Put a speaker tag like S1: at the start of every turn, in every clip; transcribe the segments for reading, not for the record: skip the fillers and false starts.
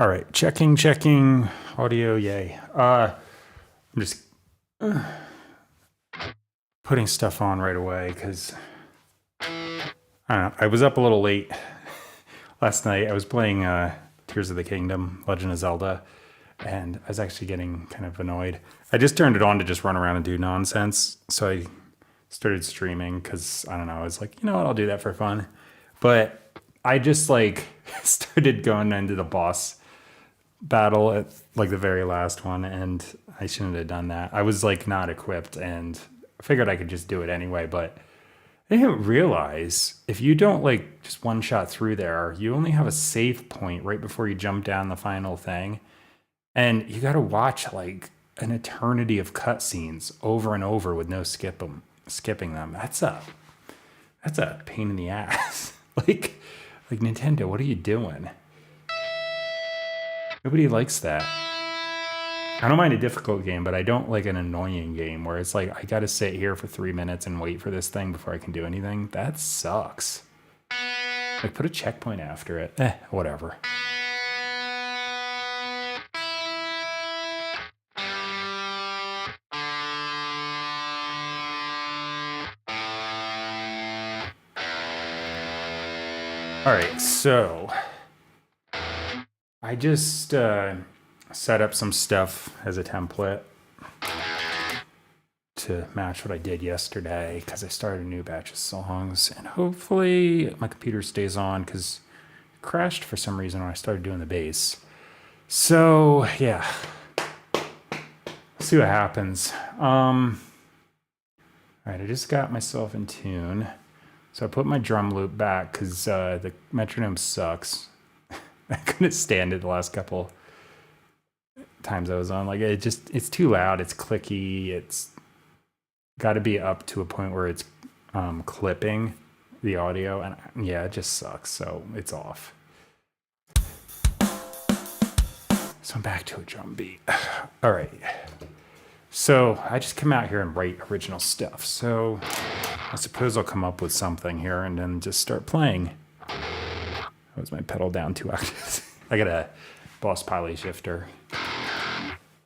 S1: All right, checking audio. Yay. I'm just putting stuff on right away because I don't know. I was up a little late last night. I was playing Tears of the Kingdom, Legend of Zelda, and I was actually getting kind of annoyed. I just turned it on to just run around and do nonsense. So I started streaming because I don't know. I was like, you know what? I'll do that for fun. But I just like started going into the boss battle at like the very last one, and I shouldn't have done that. I was like not equipped and I figured I could just do it anyway, but I didn't realize if you don't like just one shot through there, you only have a save point right before you jump down the final thing. And you got to watch like an eternity of cutscenes over and over with no skipping them. That's a pain in the ass. like Nintendo, what are you doing? Nobody likes that. I don't mind a difficult game, but I don't like an annoying game where it's like I got to sit here for 3 minutes and wait for this thing before I can do anything. That sucks. Like put a checkpoint after it. Whatever. All right, so I just set up some stuff as a template to match what I did yesterday because I started a new batch of songs, and hopefully my computer stays on because it crashed for some reason when I started doing the bass. So yeah, see what happens. All right, I just got myself in tune. So I put my drum loop back because the metronome sucks. I couldn't stand it the last couple times I was on. Like it's too loud. It's clicky. It's got to be up to a point where it's clipping the audio, and yeah, it just sucks. So it's off. So I'm back to a drum beat. All right. So I just come out here and write original stuff. So I suppose I'll come up with something here and then just start playing. Was my pedal down 2 octaves? I got a Boss Poly shifter,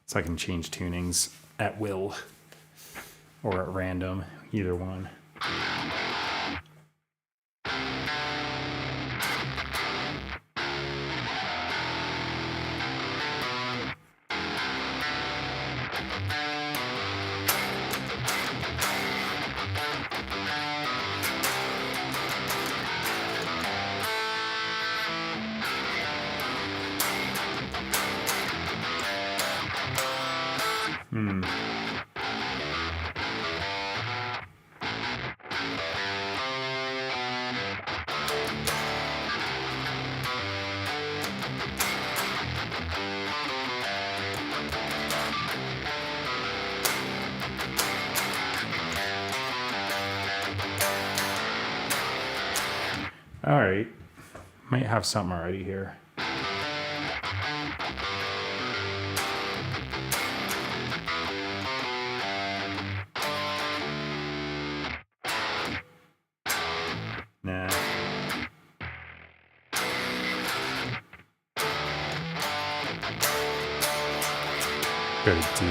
S1: so I can change tunings at will or at random, either one. All right, might have something already here. Nah. Go to D.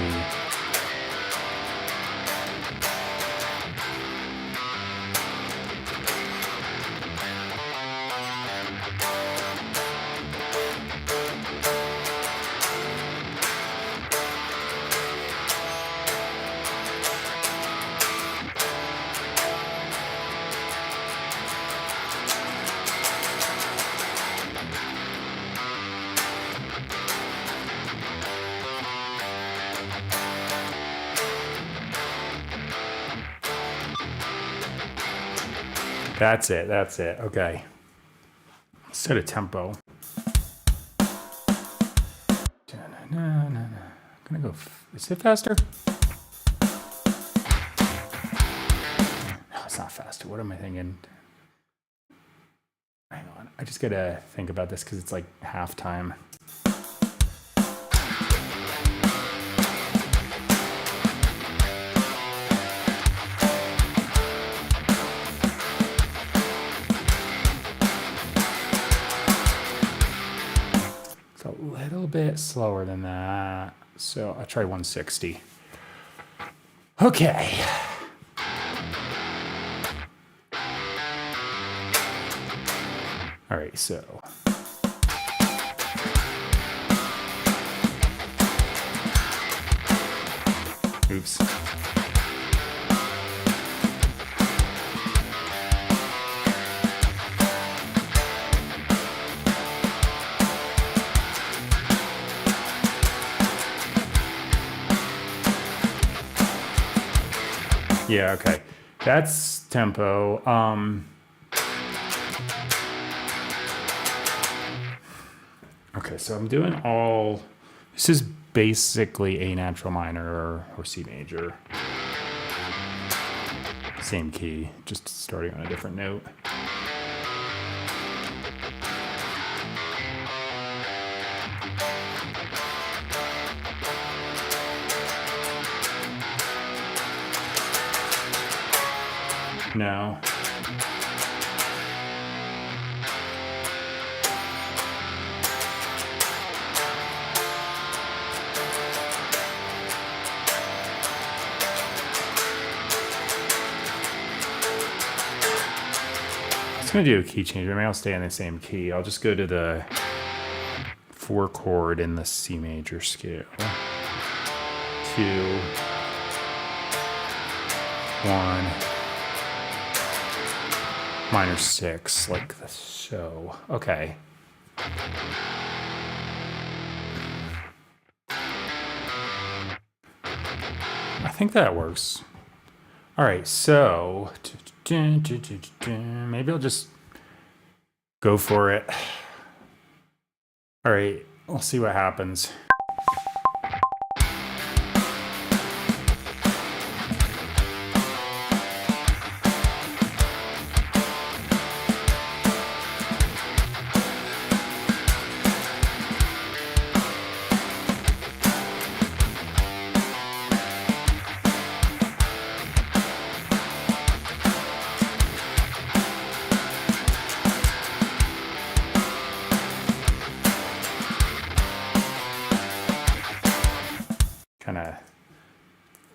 S1: That's it. Okay. Set a tempo. I'm gonna go. Is it faster? No, it's not faster. What am I thinking? Hang on. I just gotta think about this because it's like halftime. bit slower than that. So I'll try 160. Okay. All right, so. Oops. Yeah, okay. That's tempo. Okay, so I'm doing all, this is basically A natural minor or C major. Same key, just starting on a different note. No. I'm gonna do a key change. Maybe I'll stay in the same key. I'll just go to the 4 chord in the C major scale. 2, 1, minor 6, like this. So, okay. I think that works. All right, so maybe I'll just go for it. All right, we'll see what happens. Kind of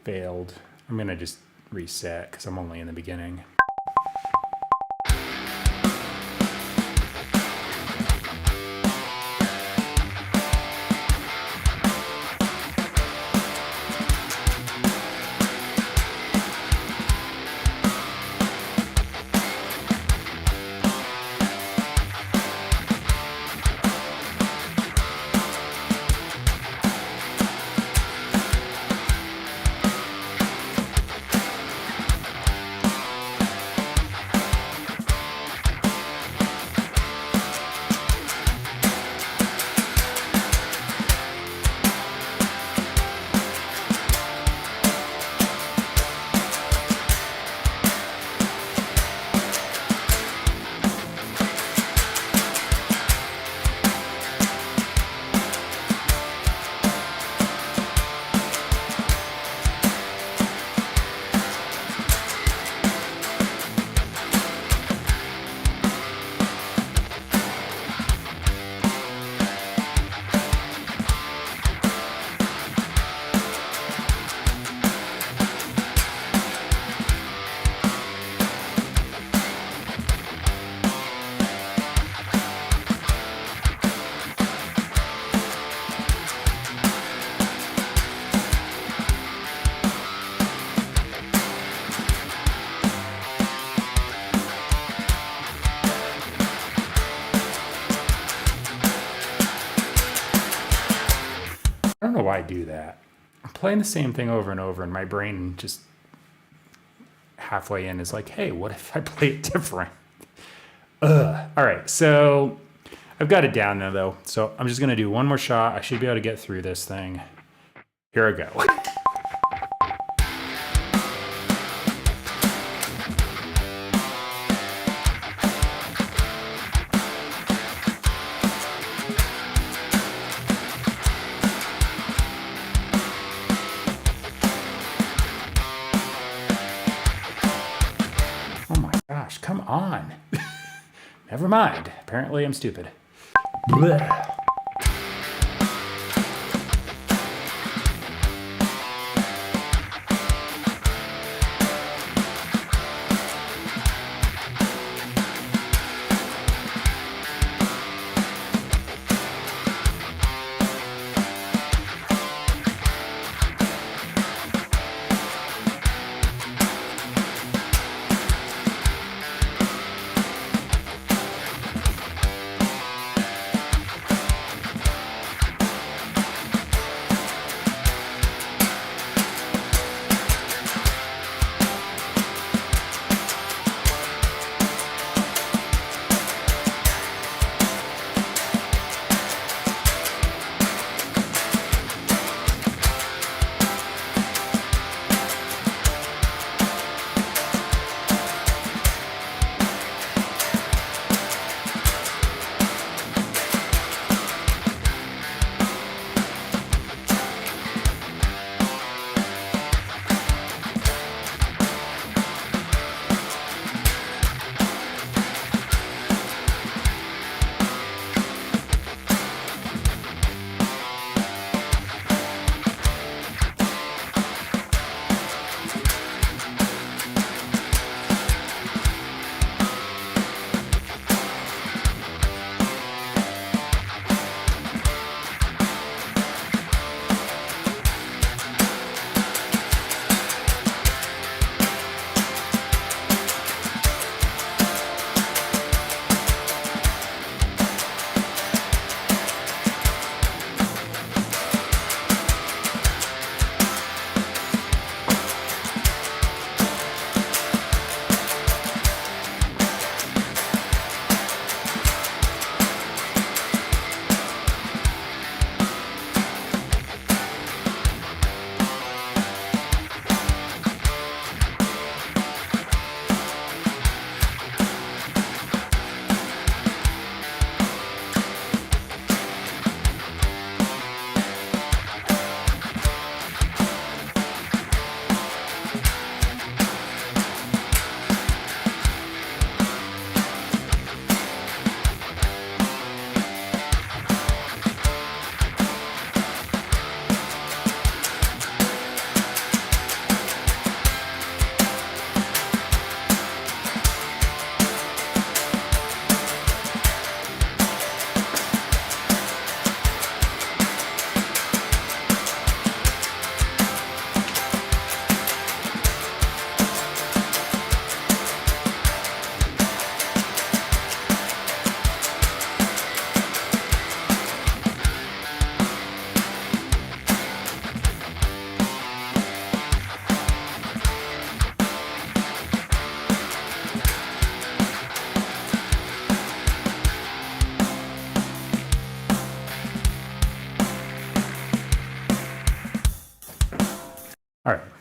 S1: failed. I'm gonna just reset because I'm only in the beginning. I don't know why I do that. I'm playing the same thing over and over, and my brain just halfway in is like, hey, what if I play it different? All right, so I've got it down now, though. So I'm just going to do one more shot. I should be able to get through this thing. Here I go. Oh my gosh, come on. Never mind. Apparently I'm stupid. Blech.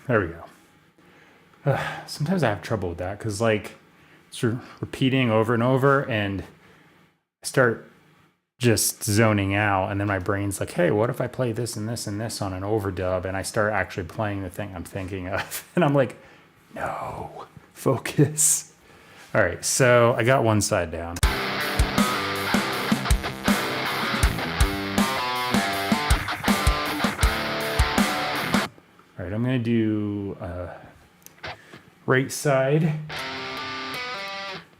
S1: There we go. Sometimes I have trouble with that because like it's repeating over and over, and I start just zoning out, and then my brain's like, hey, what if I play this and this and this on an overdub, and I start actually playing the thing I'm thinking of, and I'm like, no, focus. All right, so I got one side down. All right, I'm gonna do right side. I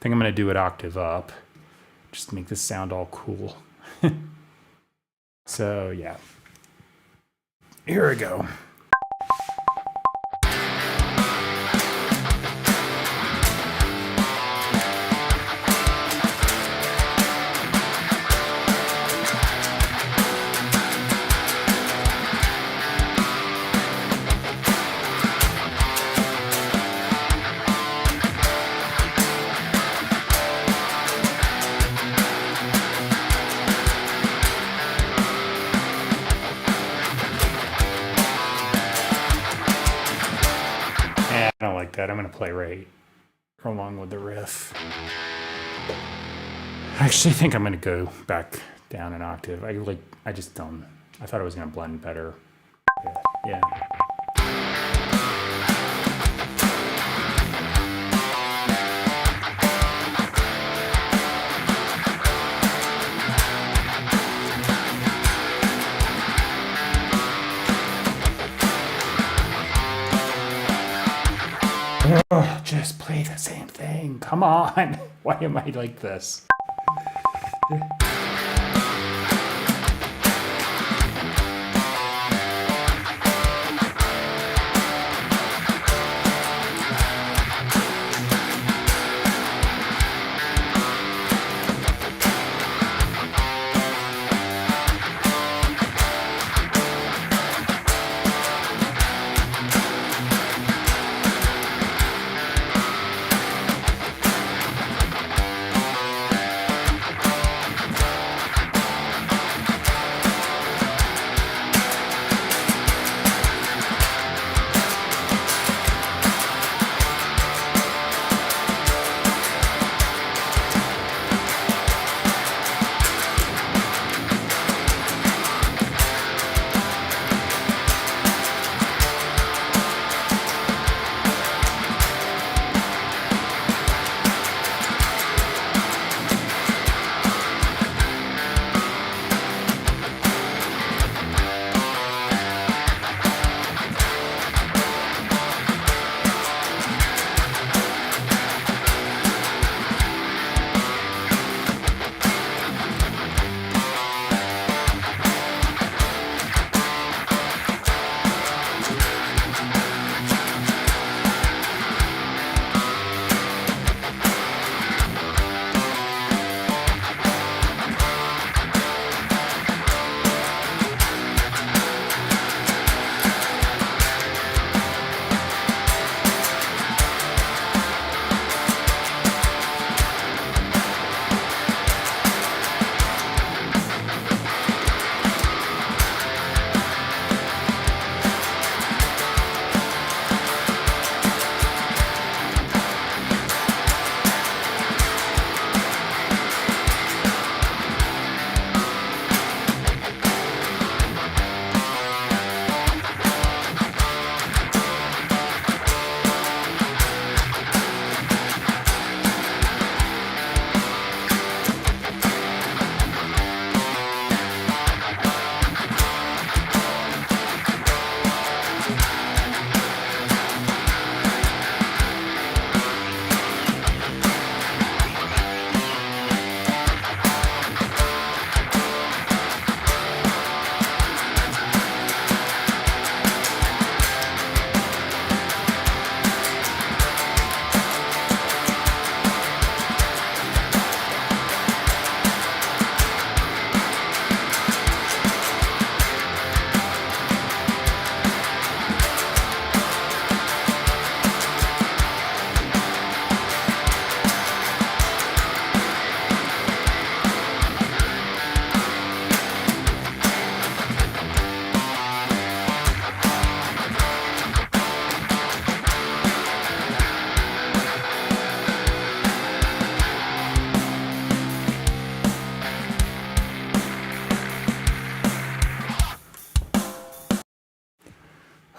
S1: think I'm gonna do it octave up, just to make this sound all cool. So yeah, here we go. I don't like that. I'm going to play right along with the riff. I actually think I'm going to go back down an octave. I just don't. I thought it was going to blend better. Yeah. Oh, just play the same thing. Come on. Why am I like this?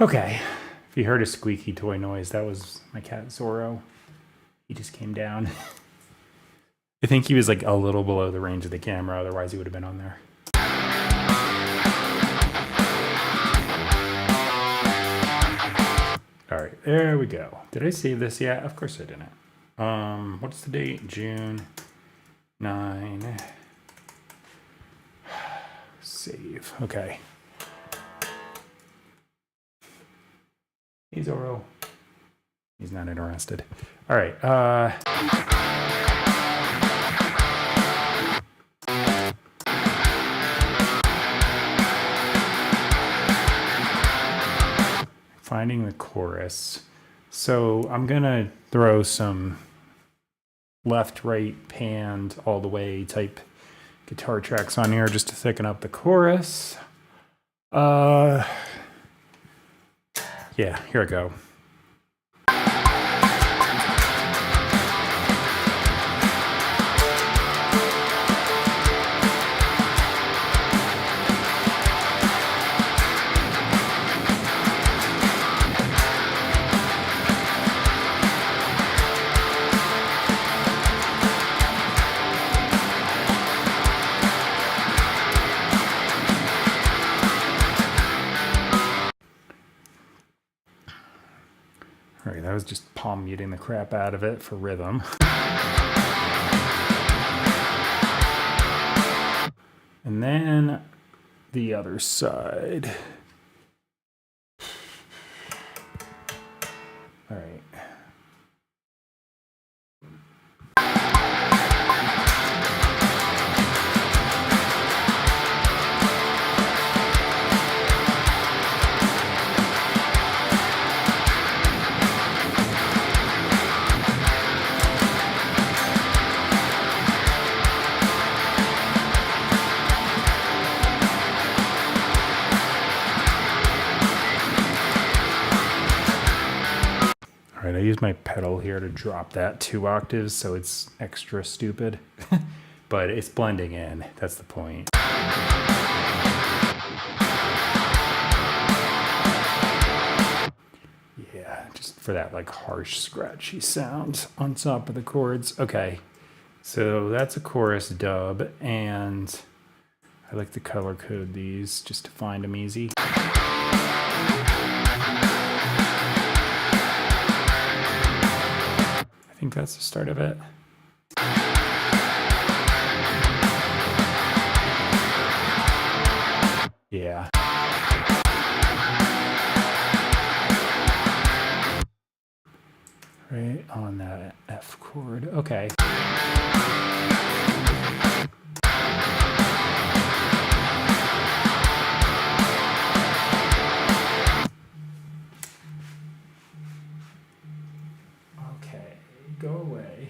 S1: Okay, if you heard a squeaky toy noise, that was my cat Zorro. He just came down. I think he was like a little below the range of the camera, otherwise he would have been on there. All right, there we go. Did I save this yet? Of course I didn't. What's the date? June 9. Save. Okay. Hey Zorro. He's not interested. All right. Finding the chorus. So I'm gonna throw some left, right, panned all the way type guitar tracks on here just to thicken up the chorus. Yeah, here I go. All right, that was just palm muting the crap out of it for rhythm. And then the other side. All right. I use my pedal here to drop that 2 octaves, so it's extra stupid. But it's blending in, that's the point. Yeah, just for that like harsh, scratchy sound on top of the chords. Okay, so that's a chorus dub, and I like to color code these just to find them easy. I think that's the start of it. Yeah. Right on that F chord. Okay. Go away.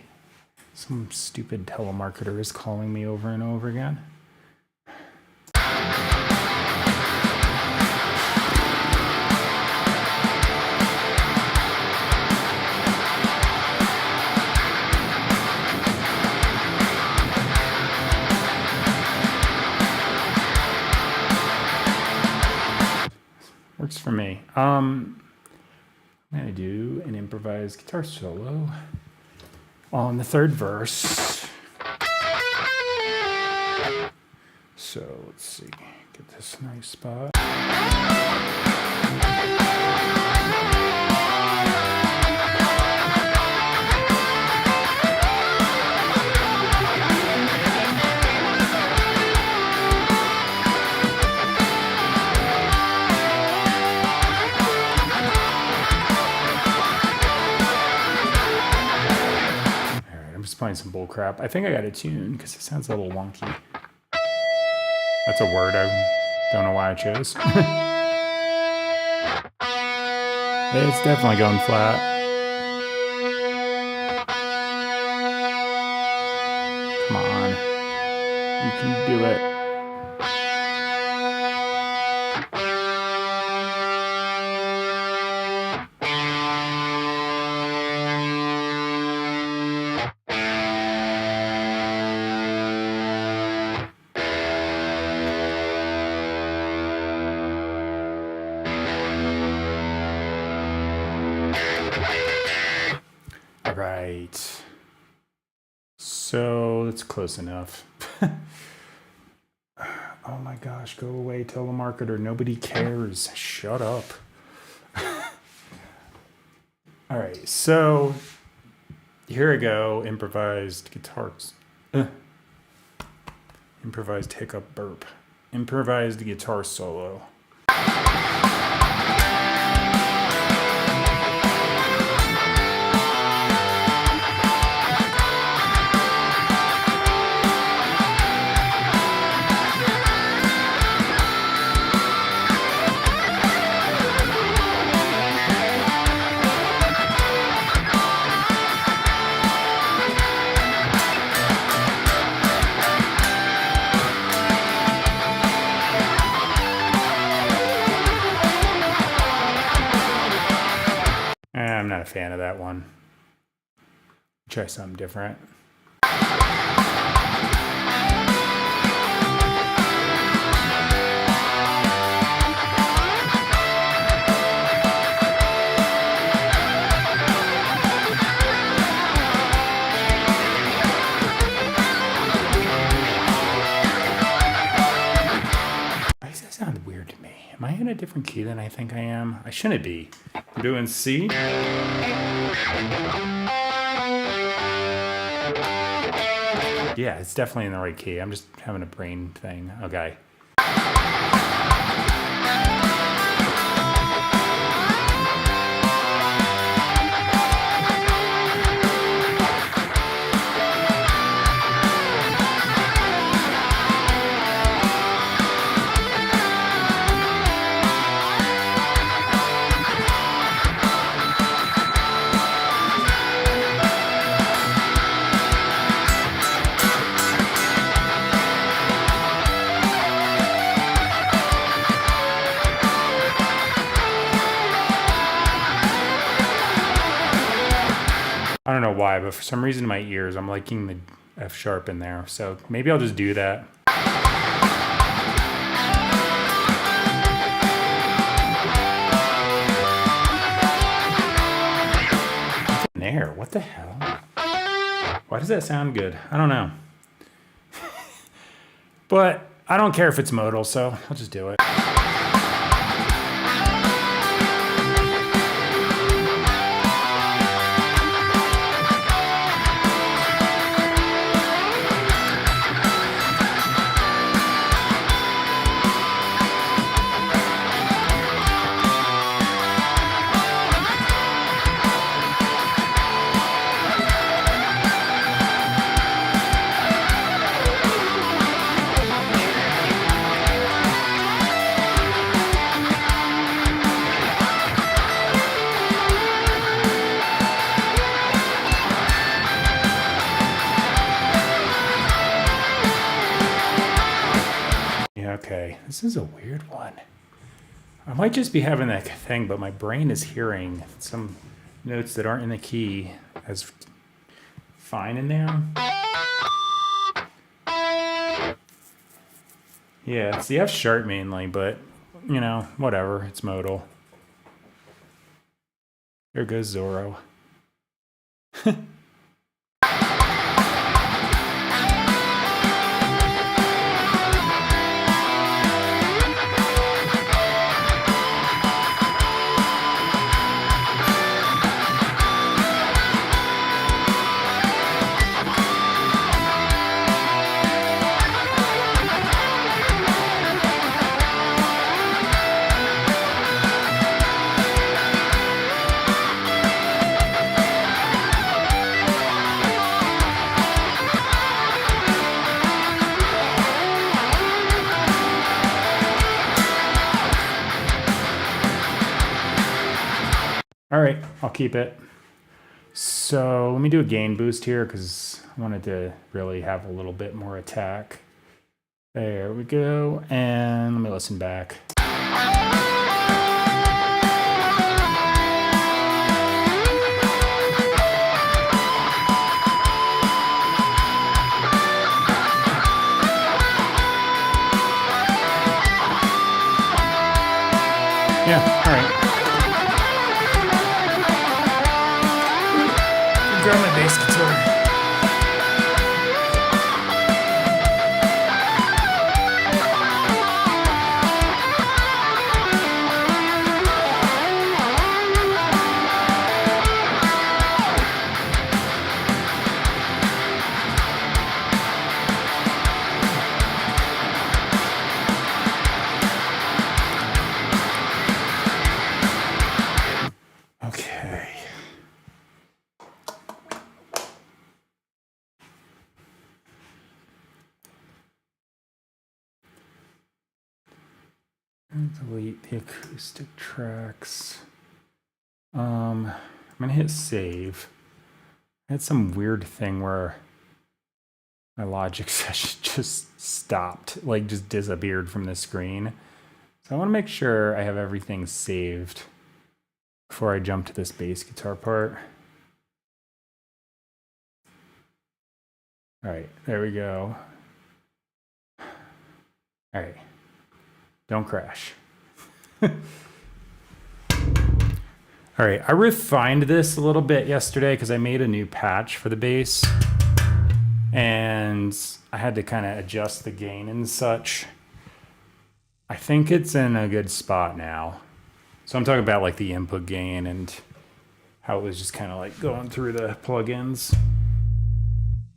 S1: Some stupid telemarketer is calling me over and over again. Works for me. I'm gonna do an improvised guitar solo on the 3rd verse. So let's see, get this nice spot. Playing some bull crap. I think I got a tune because it sounds a little wonky. That's a word I don't know why I chose. It's definitely going flat. Come on. You can do it. Right. So that's close enough. Oh my gosh, go away, telemarketer. Nobody cares. Shut up. All right, so here I go. Improvised guitars. Improvised hiccup burp. Improvised guitar solo. I'm not a fan of that one. Try something different. Why does that sound weird to me? Am I in a different key than I think I am? I shouldn't be. I'm doing C. Yeah, it's definitely in the right key. I'm just having a brain thing. Okay. I don't know why, but for some reason in my ears, I'm liking the F sharp in there. So maybe I'll just do that. There, what the hell? Why does that sound good? I don't know. But I don't care if it's modal, so I'll just do it. Okay, this is a weird one. I might just be having that thing, but my brain is hearing some notes that aren't in the key as fine in there. Yeah, it's the F sharp mainly, but, you know, whatever. It's modal. There goes Zorro. All right, I'll keep it. So let me do a gain boost here because I wanted to really have a little bit more attack. There we go. And let me listen back. Yeah, all right. grab my bass guitar. Okay. Delete the acoustic tracks. I'm gonna hit save. I had some weird thing where my Logic session just stopped, like just disappeared from the screen. So I want to make sure I have everything saved before I jump to this bass guitar part. All right, there we go. All right, don't crash. All right, I refined this a little bit yesterday because I made a new patch for the bass and I had to kind of adjust the gain and such. I think it's in a good spot now. So I'm talking about like the input gain and how it was just kind of like going through the plugins.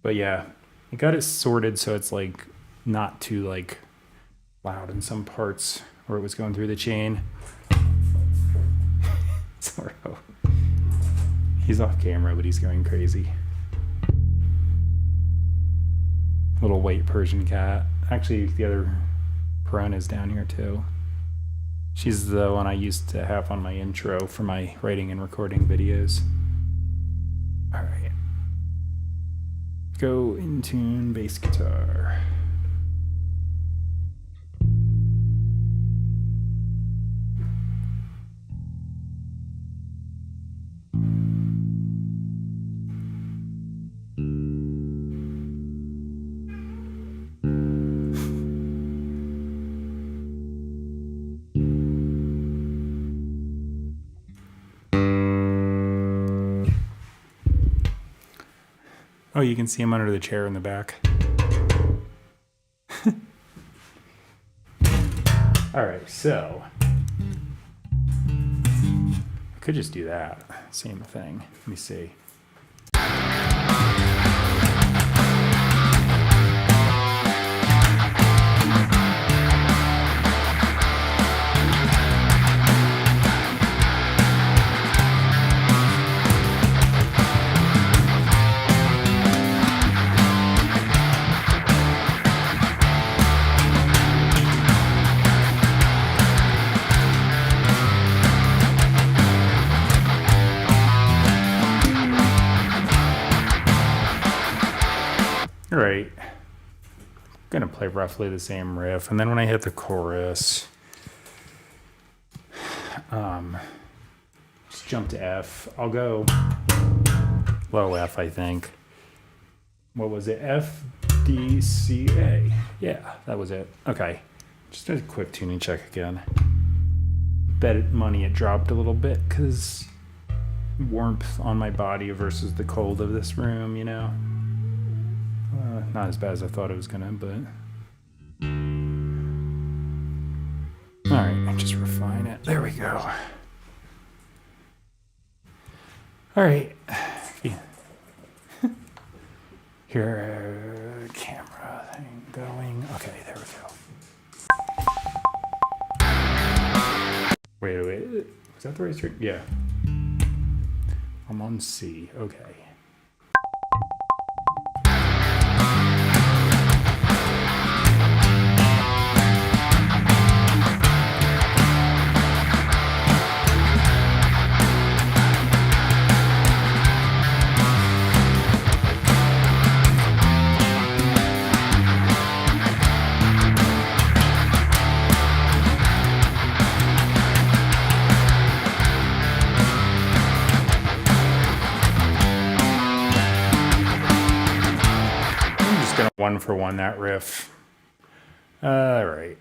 S1: But yeah, I got it sorted so it's like not too like loud in some parts where it was going through the chain. Zorro. He's off camera, but he's going crazy. Little white Persian cat. Actually, the other Perun is down here too. She's the one I used to have on my intro for my writing and recording videos. All right. Go in tune bass guitar. Oh, you can see him under the chair in the back. All right, so I could just do that. Same thing. Let me see. All right, I'm gonna play roughly the same riff, and then when I hit the chorus, just jump to F. I'll go low F, I think. What was it? F, D, C, A. Yeah, that was it. Okay, just a quick tuning check again. Bet money it dropped a little bit because warmth on my body versus the cold of this room, you know? Not as bad as I thought it was gonna, but all right, just refine it. There we go. All right, here, camera thing going. Okay, there we go. Wait, was that the right string? Yeah, I'm on C. Okay. One for one that riff. All right.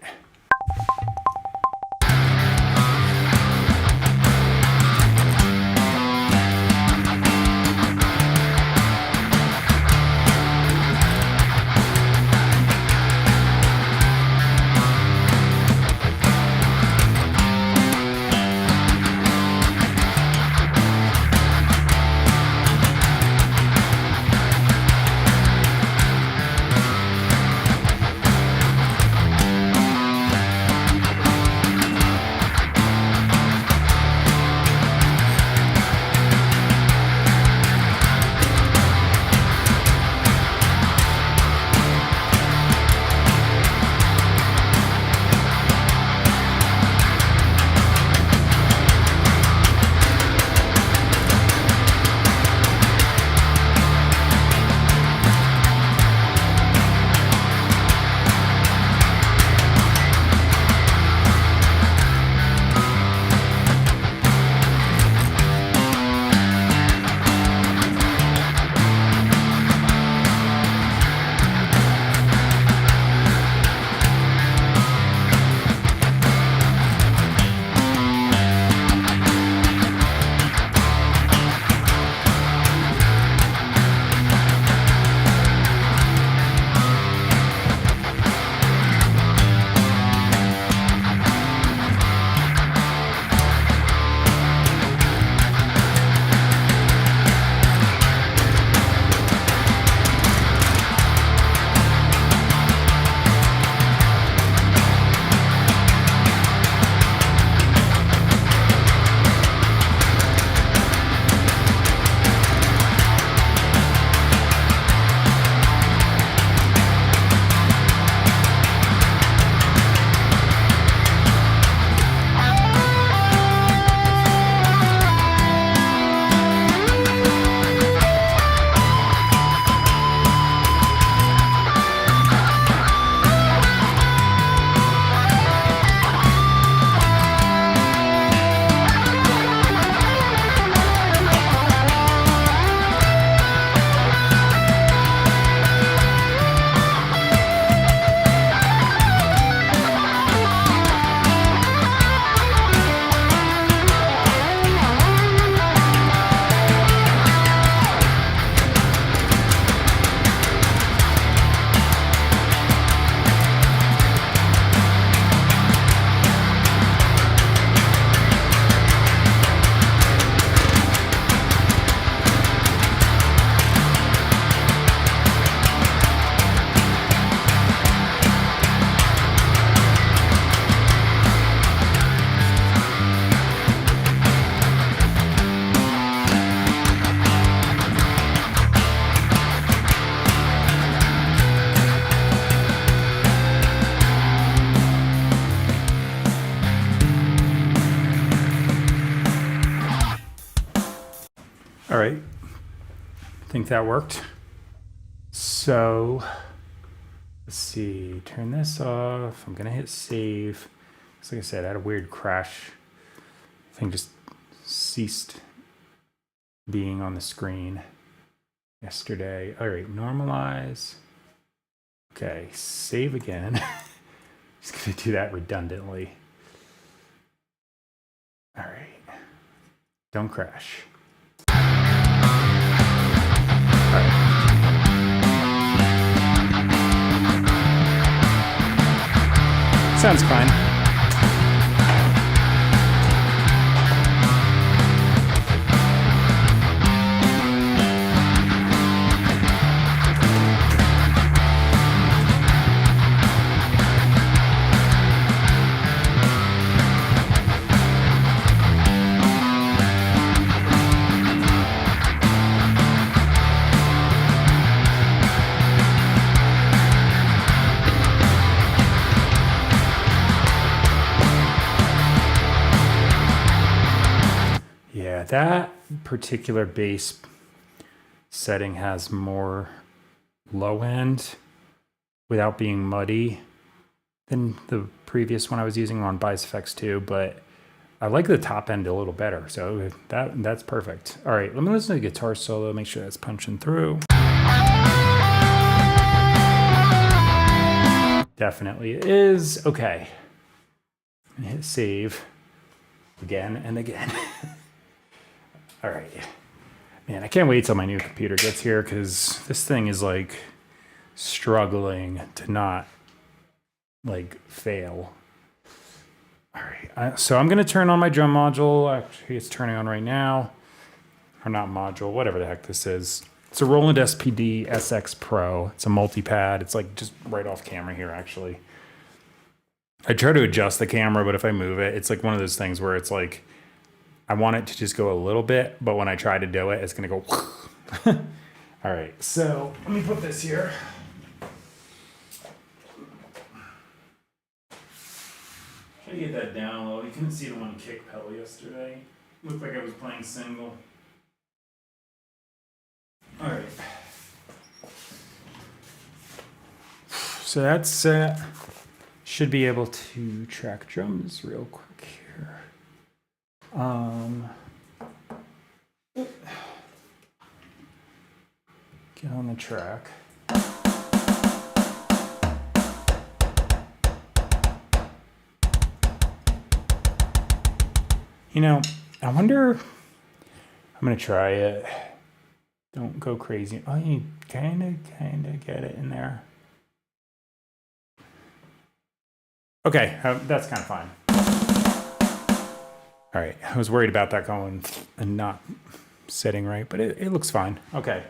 S1: think that worked. So let's see, turn this off. I'm gonna hit save. Like I said, I had a weird crash. Thing just ceased being on the screen yesterday. All right, normalize. Okay, save again. Just gonna do that redundantly. All right, don't crash. All right. Sounds fine. That particular bass setting has more low end without being muddy than the previous one I was using on Bias FX 2, but I like the top end a little better, so that's perfect. All right, let me listen to the guitar solo, make sure that's punching through. Definitely it is. Okay, and hit save again and again. All right, man, I can't wait till my new computer gets here because this thing is like struggling to not like fail. All right, so I'm gonna turn on my drum module. Actually, it's turning on right now, or not module, whatever the heck this is. It's a Roland SPD SX Pro. It's a multi-pad. It's like just right off camera here, actually. I try to adjust the camera, but if I move it, it's like one of those things where it's like, I want it to just go a little bit, but when I try to do it, it's gonna go. All right, so let me put this here. Try to get that down low. You couldn't see the one kick pedal yesterday. Looked like I was playing single. All right. So that's set. Should be able to track drums real quick here. Get on the track. You know, I wonder, I'm gonna try it. Don't go crazy. Oh, you kind of get it in there. Okay, that's kind of fine. All right, I was worried about that going and not sitting right, but it looks fine. Okay.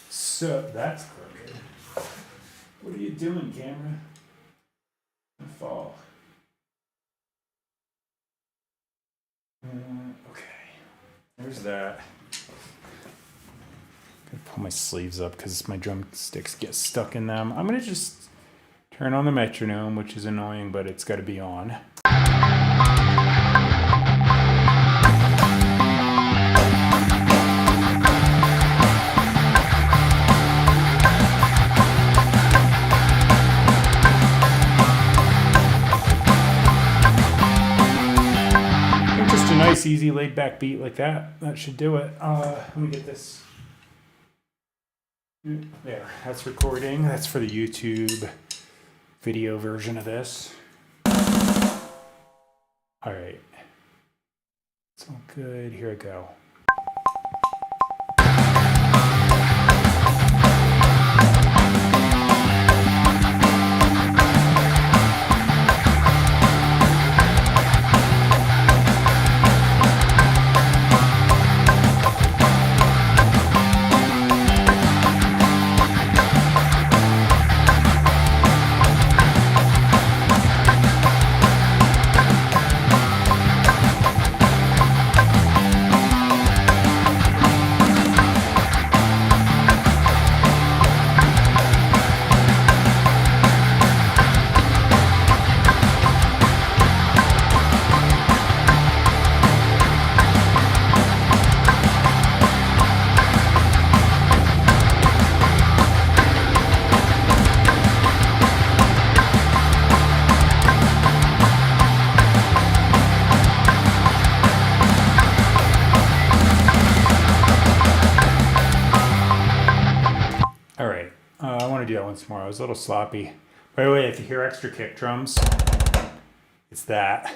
S1: So that's crooked. What are you doing, camera? Fall. Okay, there's that. I'm gonna pull my sleeves up because my drumsticks get stuck in them. I'm gonna just turn on the metronome, which is annoying, but it's got to be on. Just a nice, easy, laid-back beat like that. That should do it. Let me get this. There, that's recording. That's for the YouTube video version of this. All right. It's all good. Here I go. do that once more. I was a little sloppy. By the way, if you hear extra kick drums, it's that.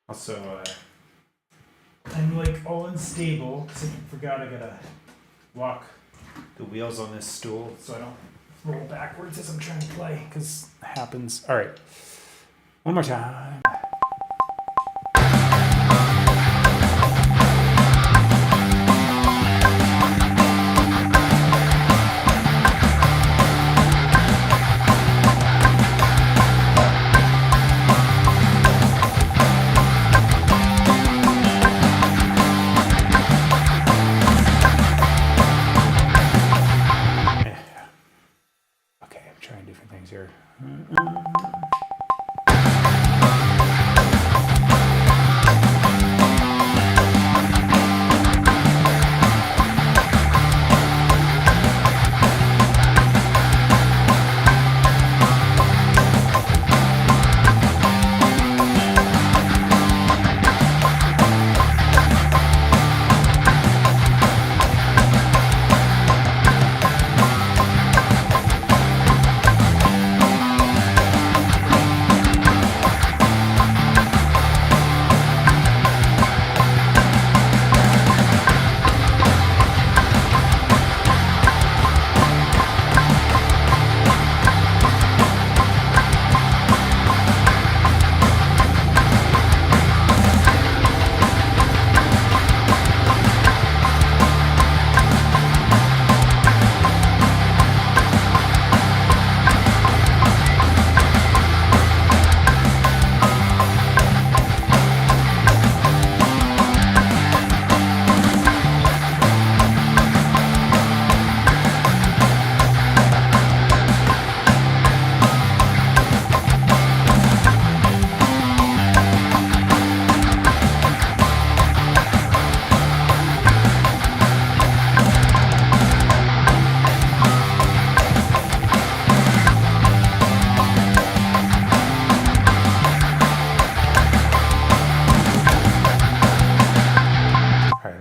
S1: Also, I'm like all unstable because I forgot I gotta walk the wheels on this stool so I don't roll backwards as I'm trying to play, because it happens. All right, one more time. Here.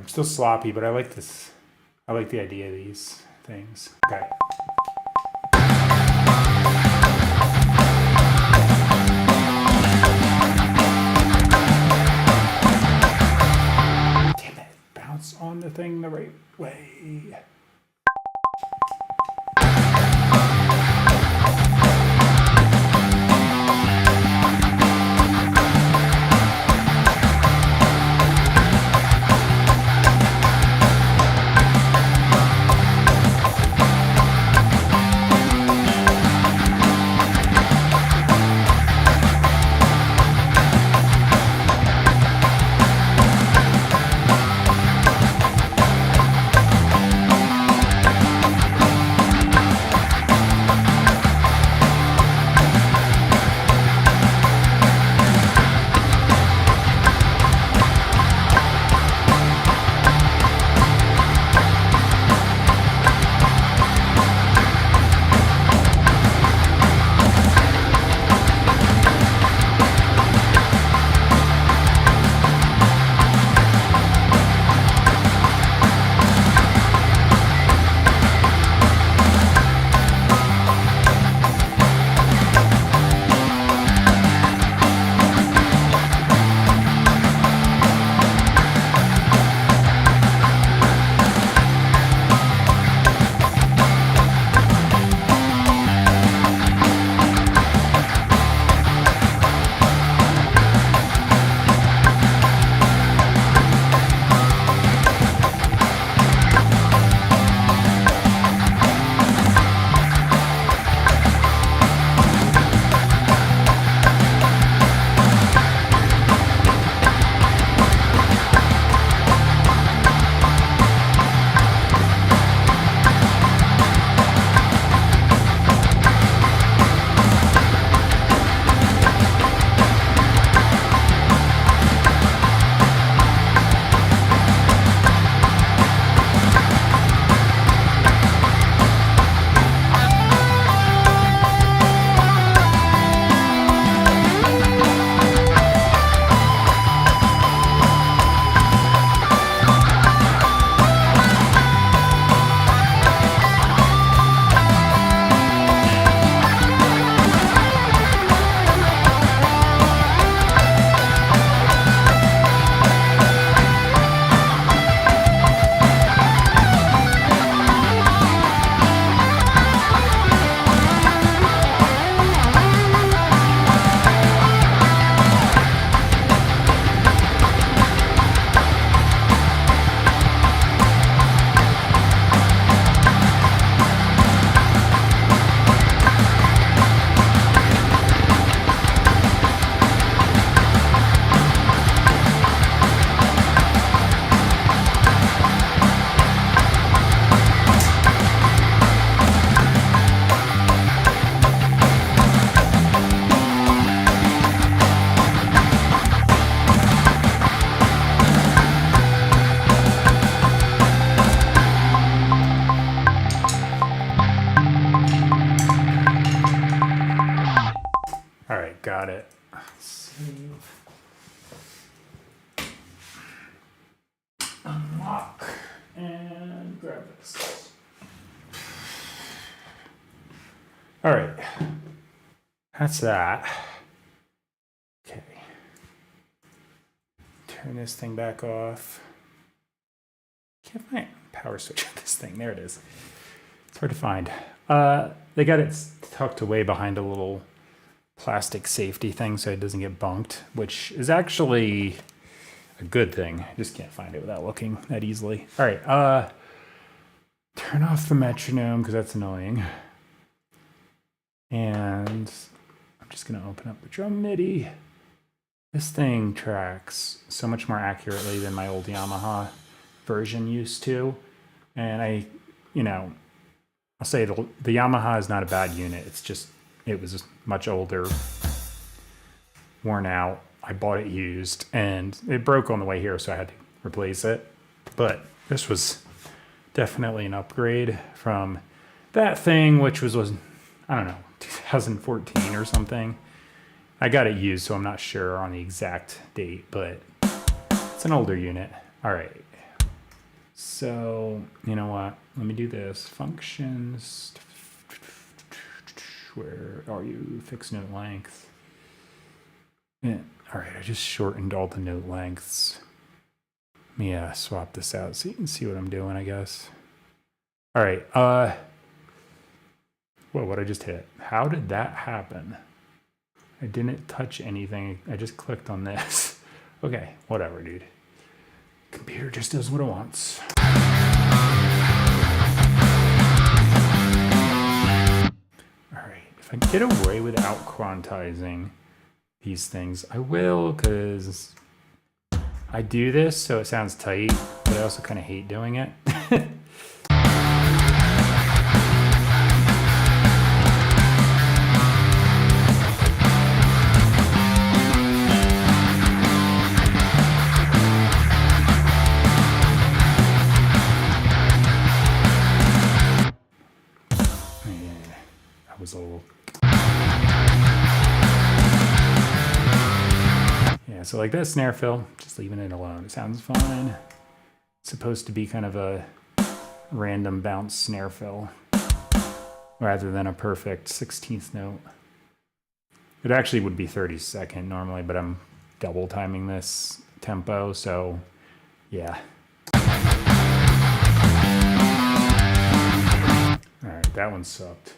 S1: Still sloppy, but I like this. I like the idea of these things. Okay. Damn it. Bounce on the thing the right way. got it. Save. Unlock. And grab this. All right. That's that. Okay. Turn this thing back off. Can't find power switch on this thing. There it is. It's hard to find. They got it tucked away behind a little plastic safety thing so it doesn't get bunked, which is actually a good thing. I just can't find it without looking that easily. All right. Turn off the metronome because that's annoying. And I'm just going to open up the drum MIDI. This thing tracks so much more accurately than my old Yamaha version used to. And I'll say the Yamaha is not a bad unit. It's just, it was much older, worn out. I bought it used and it broke on the way here, so I had to replace it. But this was definitely an upgrade from that thing, which was I don't know, 2014 or something. I got it used, so I'm not sure on the exact date, but it's an older unit. All right. So, you know what? Let me do this. Functions. Where are you? Fixed note length. Yeah. All right, I just shortened all the note lengths. Let me swap this out so you can see what I'm doing, I guess. All right. Whoa, what I just hit? How did that happen? I didn't touch anything. I just clicked on this. Okay, whatever, dude. Computer just does what it wants. All right, if I can get away without quantizing these things, I will, because I do this so it sounds tight, but I also kind of hate doing it. Was a little, yeah, so like that snare fill, just leaving it alone. It sounds fine. It's supposed to be kind of a random bounce snare fill rather than a perfect 16th note. It actually would be 32nd normally, but I'm double timing this tempo, so yeah. All right, that one sucked.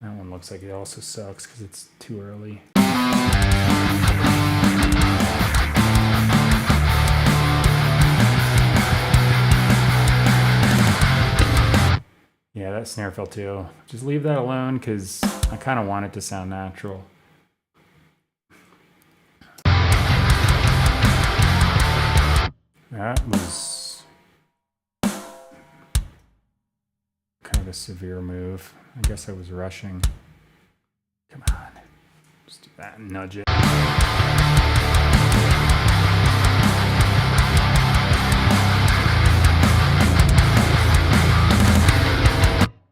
S1: That one looks like it also sucks because it's too early. Yeah, that snare fill too. Just leave that alone because I kind of want it to sound natural. That was kind of a severe move. I guess I was rushing. Come on. Just do that and nudge it.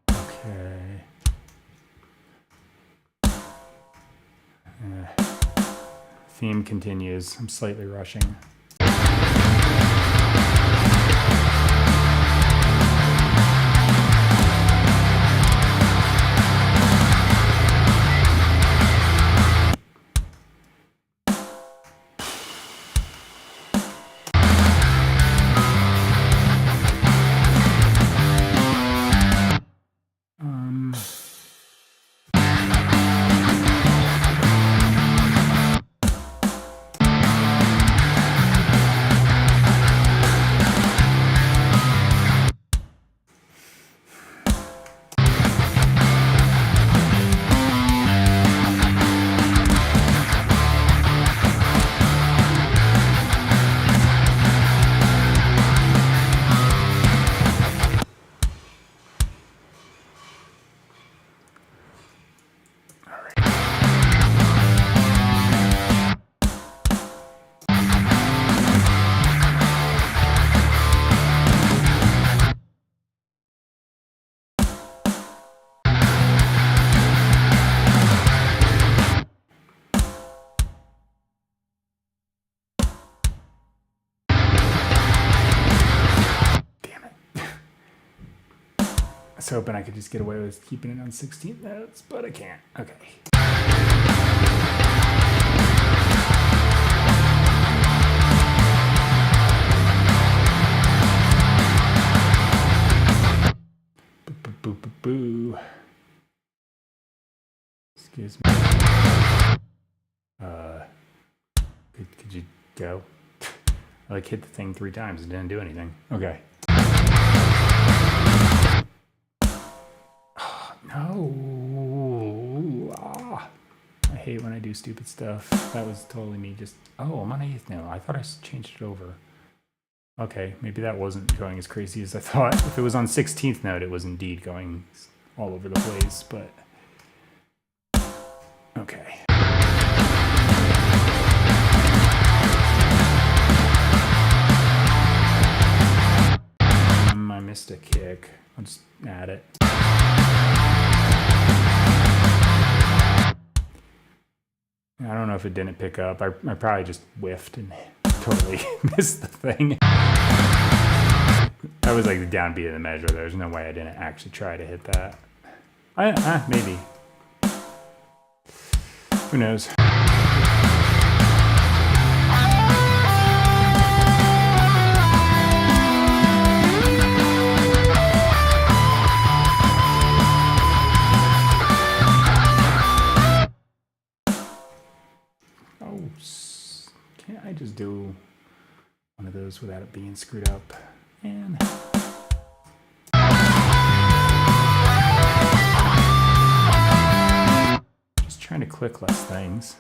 S1: Okay. Theme continues. I'm slightly rushing. was hoping I could just get away with keeping it on 16 notes, but I can't. Okay. Boo, boo, boo. Excuse me. Could you go? I like hit the thing 3 times and didn't do anything. Okay. Oh, no. I hate when I do stupid stuff. That was totally me just... Oh, I'm on 8th now. I thought I changed it over. Okay, maybe that wasn't going as crazy as I thought. If it was on 16th note, it was indeed going all over the place, but... Okay. I missed a kick. I'll just add it. I don't know if it didn't pick up. I probably just whiffed and totally missed the thing. That was like the downbeat of the measure. There's no way I didn't actually try to hit that. Maybe. Who knows? Can't I just do one of those without it being screwed up? And just trying to click less things.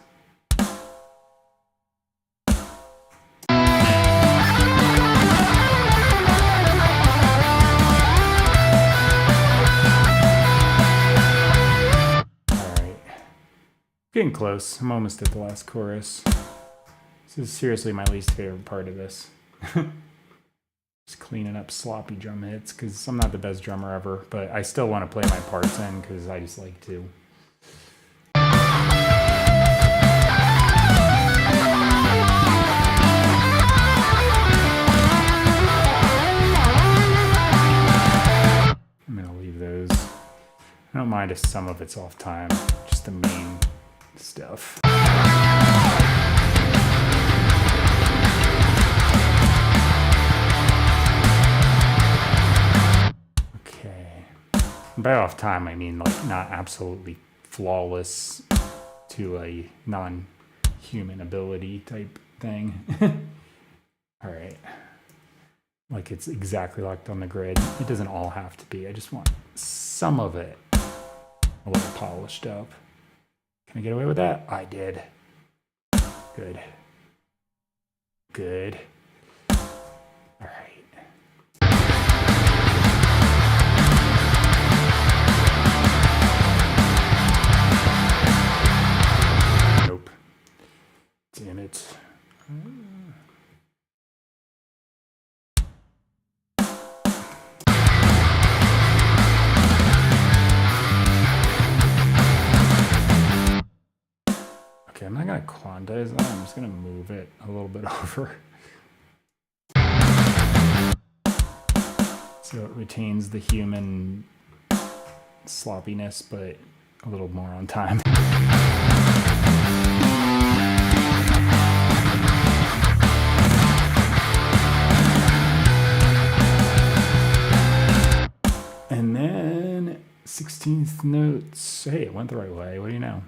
S1: Getting close. I'm almost at the last chorus. This is seriously my least favorite part of this. Just cleaning up sloppy drum hits, because I'm not the best drummer ever, but I still want to play my parts in, because I just like to. I'm going to leave those. I don't mind if some of it's off time, just the main stuff. Okay. By off time, I mean like not absolutely flawless to a non-human ability type thing. All right. Like it's exactly locked on the grid. It doesn't all have to be. I just want some of it a little polished up. Can I get away with that? I did. Good. Good. All right. Nope. Damn it. Okay, I'm not going to quantize that. I'm just going to move it a little bit over. So it retains the human sloppiness, but a little more on time. And then 16th notes. Hey, it went the right way. What do you know?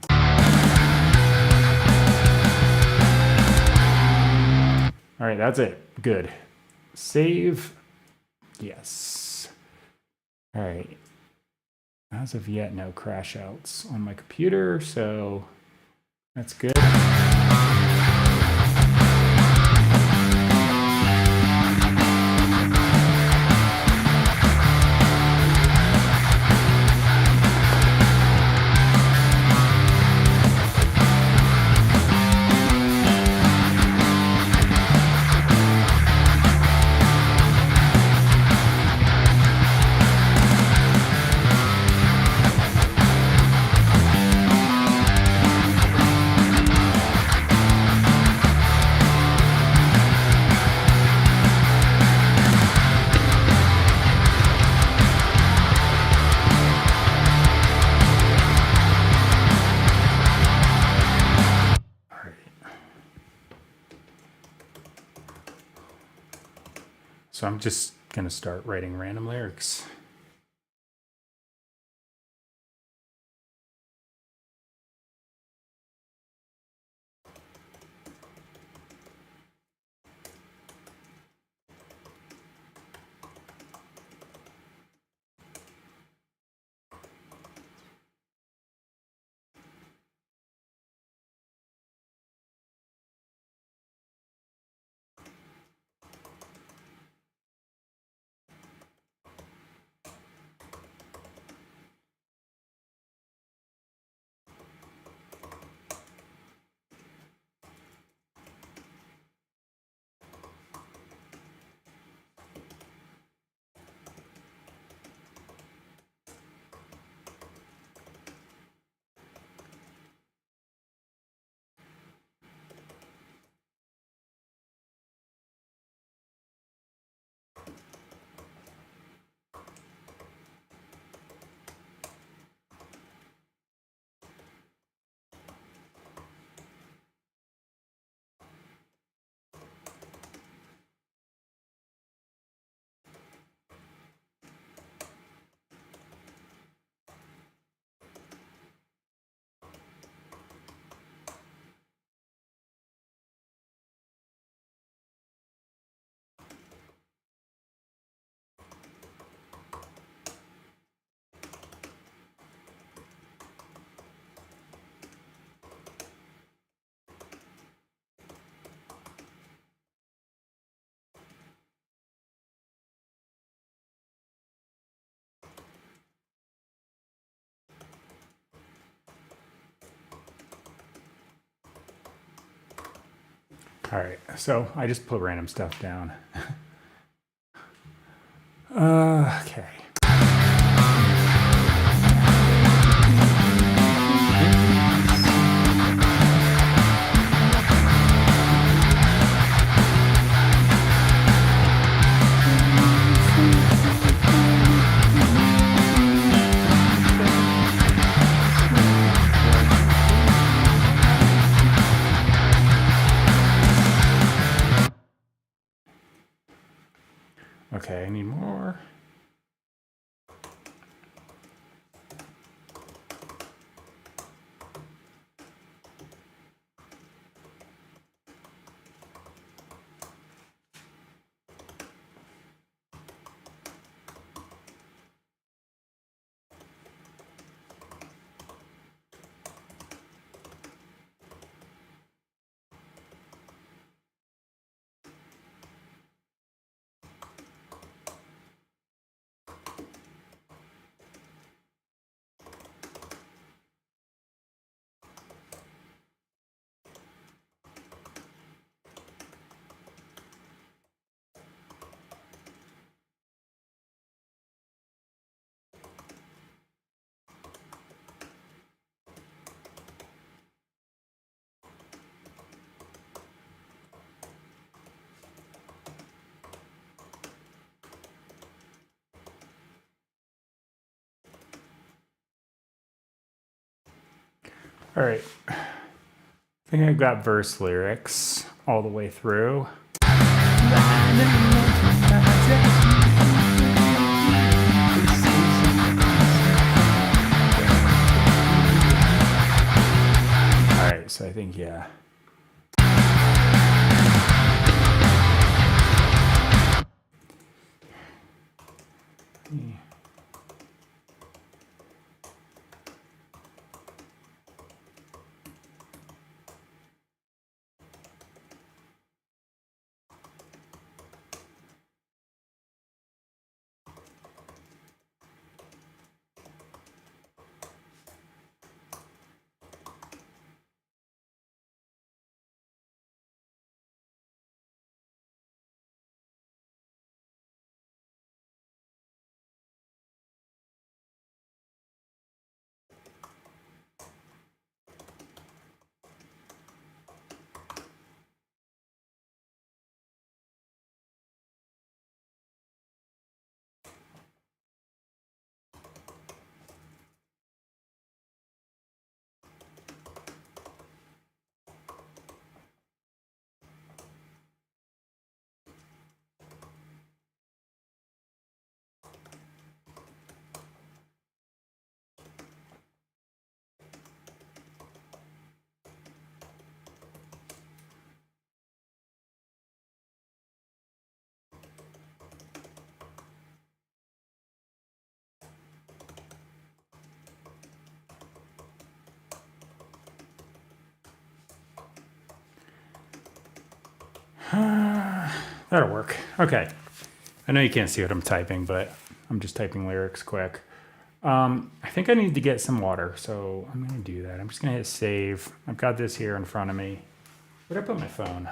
S1: All right, that's it. Good. Save. Yes. All right. As of yet, no crash outs on my computer, so that's good. So I'm just going to start writing random lyrics. All right, so I just put random stuff down. Okay. Okay, I need more. All right. I think I've got verse lyrics all the way through. All right, so I think, yeah. That'll work. Okay. I know you can't see what I'm typing, but I'm just typing lyrics quick. I think I need to get some water, so I'm going to do that. I'm just going to hit save. I've got this here in front of me. Where'd I put my phone?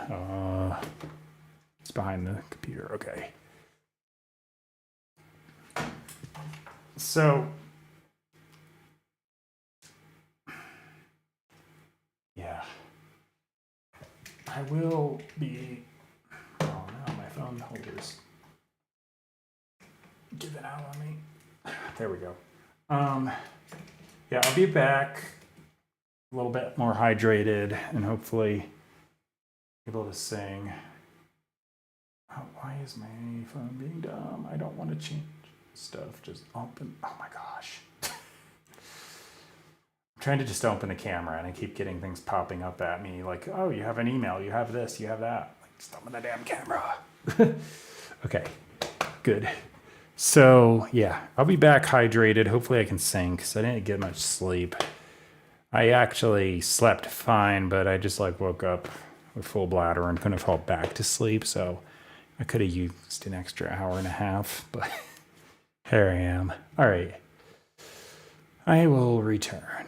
S1: It's behind the computer. Okay. So, yeah. I will be... Oh, no, my phone holder's giving out on me. There we go. Yeah, I'll be back a little bit more hydrated and hopefully able to sing. Oh, why is my phone being dumb? I don't want to change stuff. Just open. Oh my gosh. I'm trying to just open the camera and I keep getting things popping up at me like, oh, you have an email, you have this, you have that. Like, just open the damn camera. Okay, good. So, yeah, I'll be back hydrated. Hopefully I can sing because I didn't get much sleep. I actually slept fine, but I just like woke up with full bladder and couldn't fall back to sleep. So I could have used an extra hour and a half, but here I am. All right. I will return.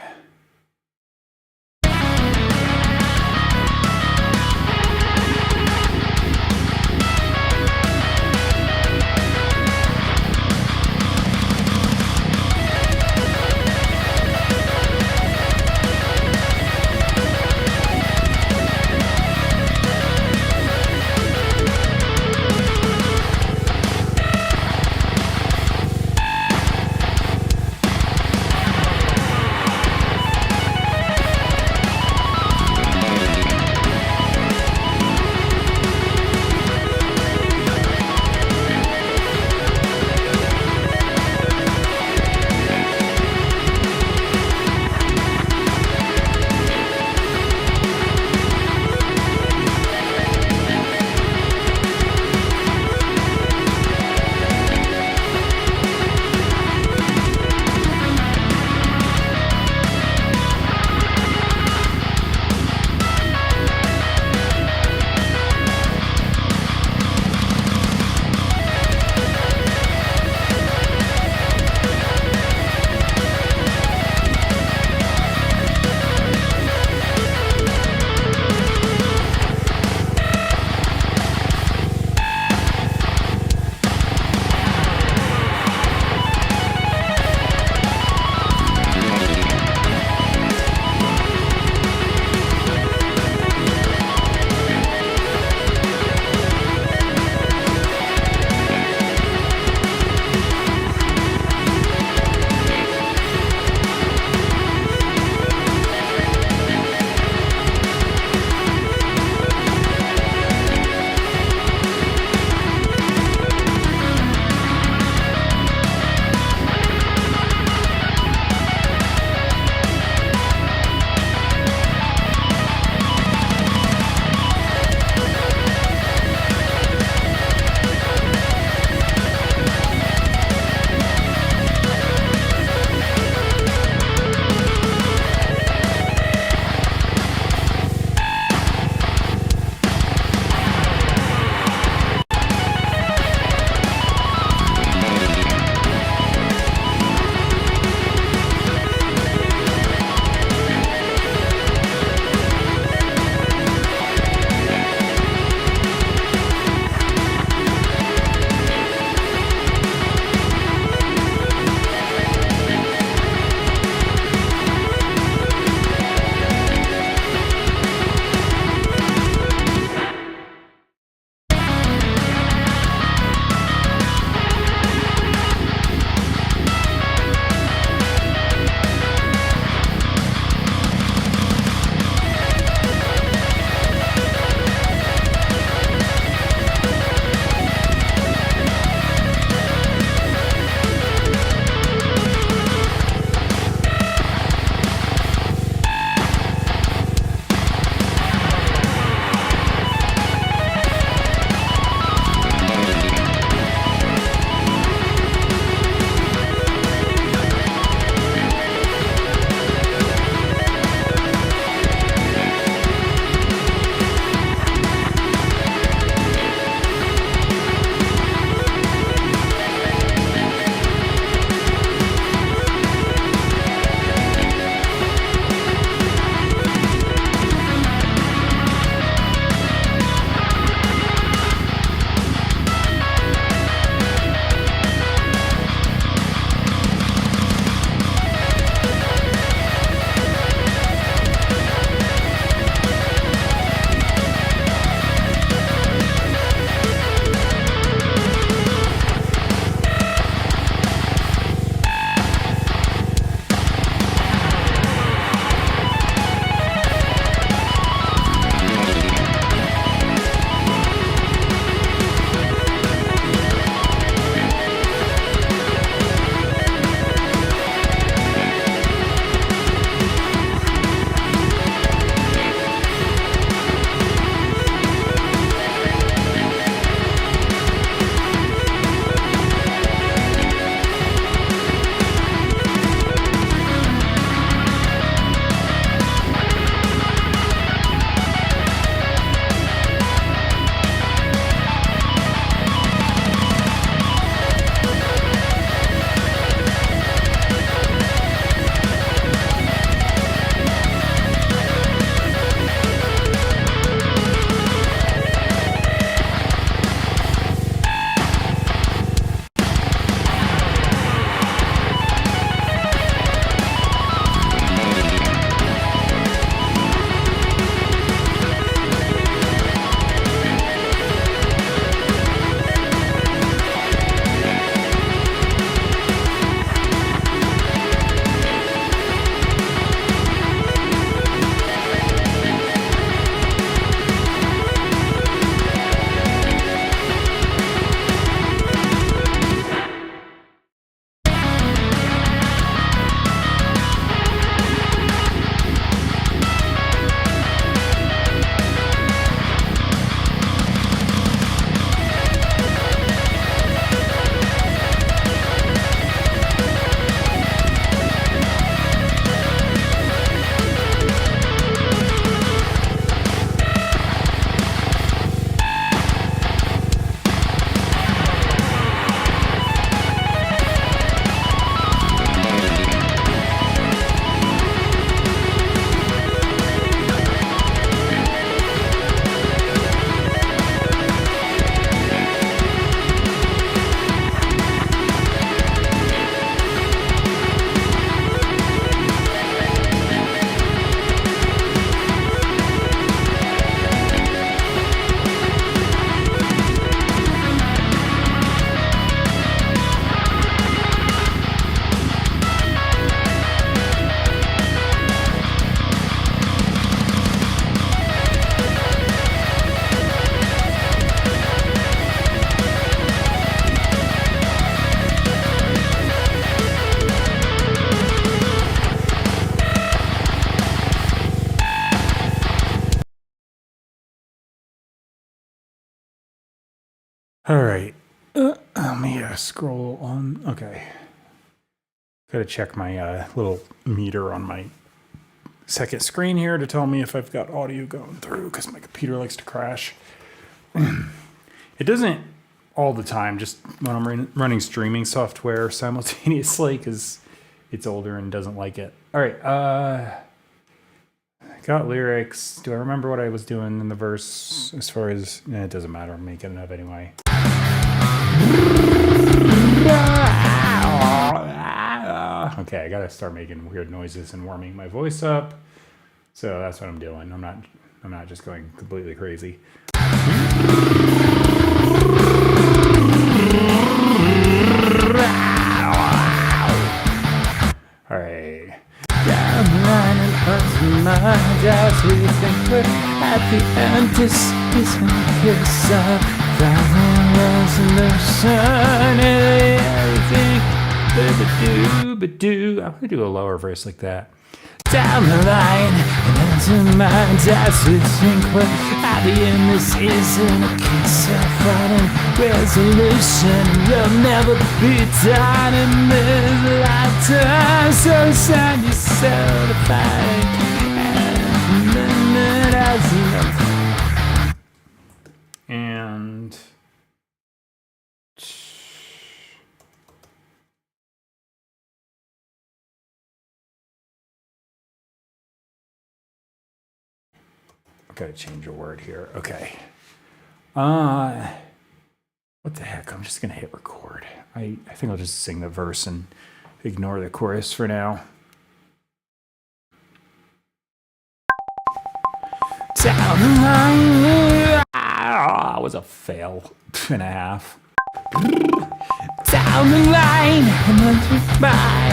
S1: All right. Let me scroll on. Okay. Gotta check my little meter on my second screen here to tell me if I've got audio going through, because my computer likes to crash. It doesn't all the time, just when I'm running streaming software simultaneously, because it's older and doesn't like it. All right. Got lyrics. Do I remember what I was doing in the verse as far as... it doesn't matter. I'm making it up anyway. Okay, I gotta start making weird noises and warming my voice up. So that's what I'm doing. I'm not just going completely crazy. All right.
S2: Down the line and onto my eyes, we think we're at the end. This isn't a kiss of final resolution. Everything
S1: I'm gonna do a lower verse like that.
S2: down the line and onto my eyes, we think we're at the end. This isn't a kiss of final resolution. We'll never be done in this lifetime. So resign yourself to fight, and then as enough.
S1: And I gotta change a word here. Okay. What the heck? I'm just gonna hit record. I think I'll just sing the verse and ignore the chorus for now.
S2: Down the line,
S1: That was a fail and a half.
S2: down the line and onto my,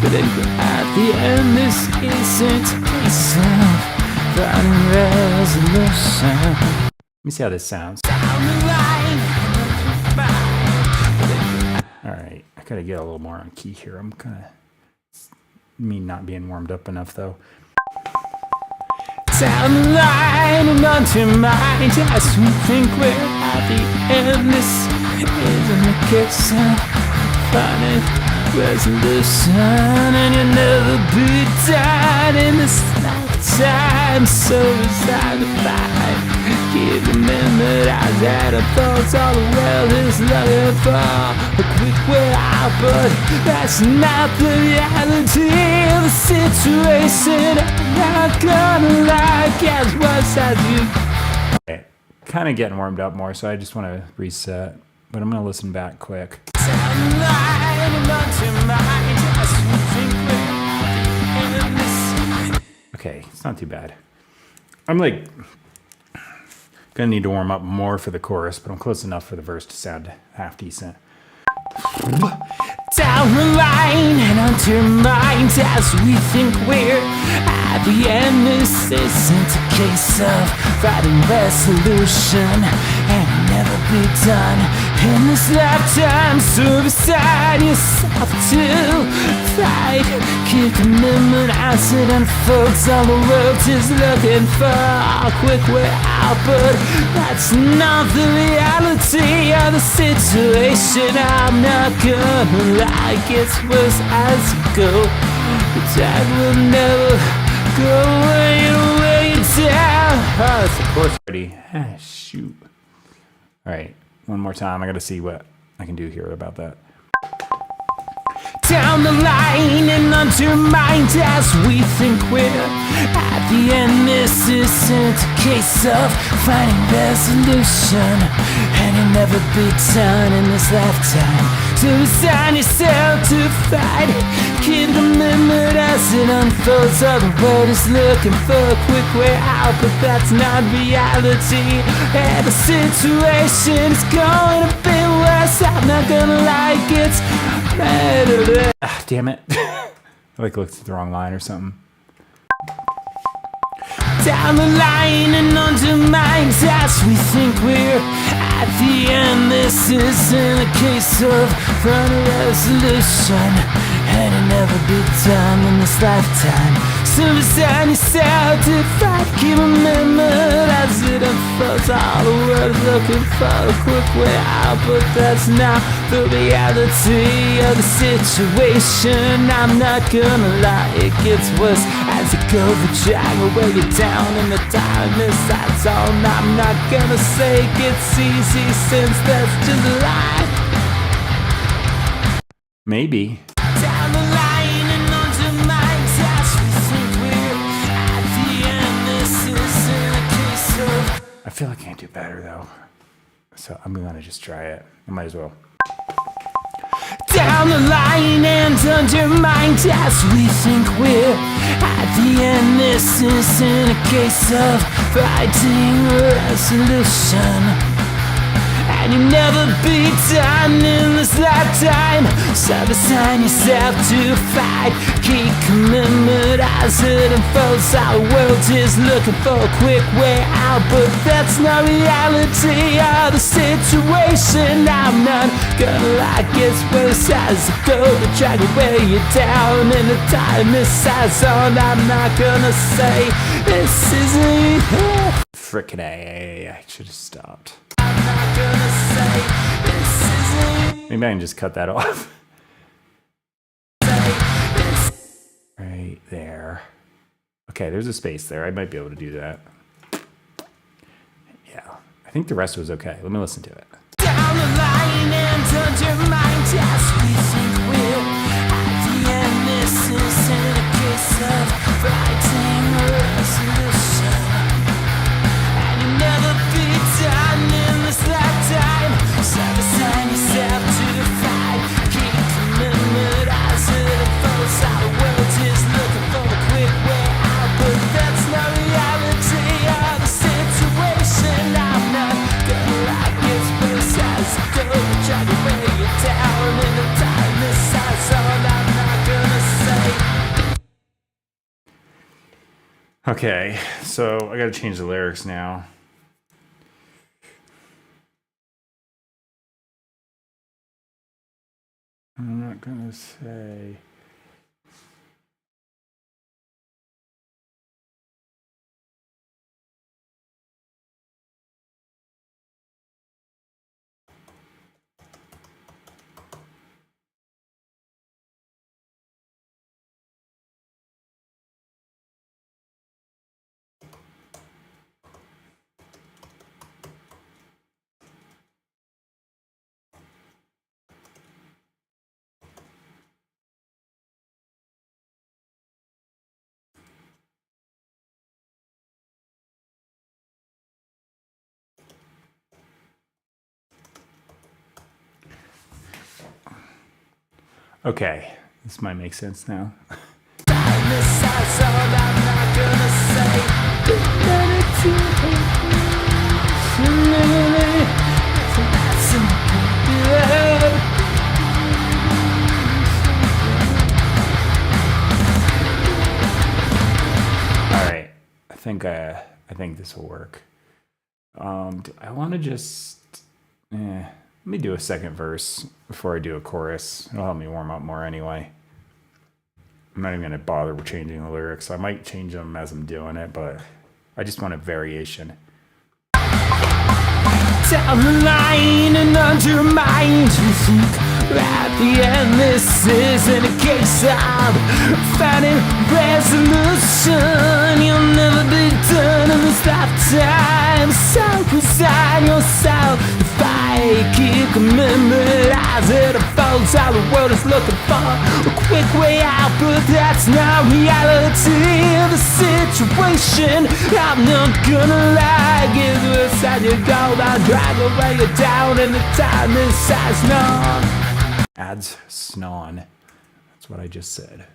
S2: but then at the end, this isn't a case of final resolution.
S1: Let me see how this sounds.
S2: Down the line and onto my, but then
S1: All right, I gotta get a little more on key here. I'm kind of me not being warmed up enough though.
S2: down the line and onto mine, just we think we're at the end. This isn't a case of final resolution, and you'll never be done in this lifetime. So resign to fight. Keep remembered as that a thoughts all the world is looking for a quick way out, but that's not the reality of the situation. I'm not gonna lie, guess what's as you.
S1: Okay, kind of getting warmed up more, so I just want to reset. But I'm gonna listen back quick.
S2: Down the line and onto mine, just we think we're at the end. This
S1: Okay, it's not too bad. I'm like gonna need to warm up more for the chorus, but I'm close enough for the verse to sound half decent.
S2: down the line and onto mine, as we think we're at the end. This isn't a case of fighting resolution, and you'll never be done in this lifetime. So resign yourself to fight. Keep remembering as it unfolds, all the world is looking for a quick way out, but that's not the reality of the situation. I'm not gonna lie, it gets worse as you go, but that will never go away down.
S1: Oh, that's the chorus already. Ah, shoot. All right, one more time. I gotta see what I can do here about that.
S2: Down the line and onto mine, as we think we're at the end. This isn't a case of finding resolution, and you'll never be done in this lifetime. So resign yourself to fight. Keep remembered as it unfolds, all the world is looking for a quick way out, but that's not reality. And the situation is going to be worse. I'm not gonna lie, it gets better.
S1: Ah, damn it. I like looked at the wrong line or something.
S2: Down the line and onto mine, as we think we're at the end. This isn't a case of final resolution, and it'll never be done in this lifetime. So resign yourself to fight, keep remembered as it unfolds. All the world is looking for a quick way out, but that's not the reality of the situation. I'm not gonna lie, it gets worse as you go the drag away you down in the darkness. That's all. I'm not gonna say it gets easy, since that's just a lie.
S1: Maybe.
S2: Down the line and undermines as we think we're at the end. This isn't a case of
S1: I feel like I can do better though. So I'm gonna just try it. I might as well.
S2: down the line and undermined as we think we're at the end. This isn't a case of finding a resolution, and you'll never be done in this lifetime. So resign yourself to fight, keep commitment as it unfolds. Our world is looking for a quick way out, but that's not reality of the situation. I'm not gonna lie, it gets worse as it goes. They try to weigh you down and the time is size on. I'm not gonna say this isn't
S1: Frickin' A. I should have stopped. Maybe I can just cut that off. Right there. Okay, there's a space there. I might be able to do that. Yeah, I think the rest was okay. Let me listen to it.
S2: down the line and undermined as we think we're at the end. This isn't a case of fighting a resolution, and you'll never be done in this lifetime. So resign yourself to the fight, keep commitment as it unfolds. Our world is looking for a quick way out, but that's not reality of the situation. I'm not gonna lie, it's worse as it goes. Try to weigh you down in the time is size on. I'm not gonna say.
S1: Okay, so I gotta change the lyrics now. I'm not gonna say. Okay, this might make sense now.
S2: Time is size on. I'm not gonna say.
S1: All right, I think this will work. I want to just let me do a second verse before I do a chorus. It'll help me warm up more anyway. I'm not even gonna bother with changing the lyrics. I might change them as I'm doing it, but I just want a variation.
S2: Down the line and undermined, you think we're at the end. This isn't a case of finding resolution. You'll never be done in this lifetime. So resign yourself to fight, keep commitment as it unfolds. How the world is looking for a quick way out, but that's not reality of the situation. I'm not gonna lie, give us as you go. I'll drag away you down and the time is size none.
S1: Adds snon. That's what I just said.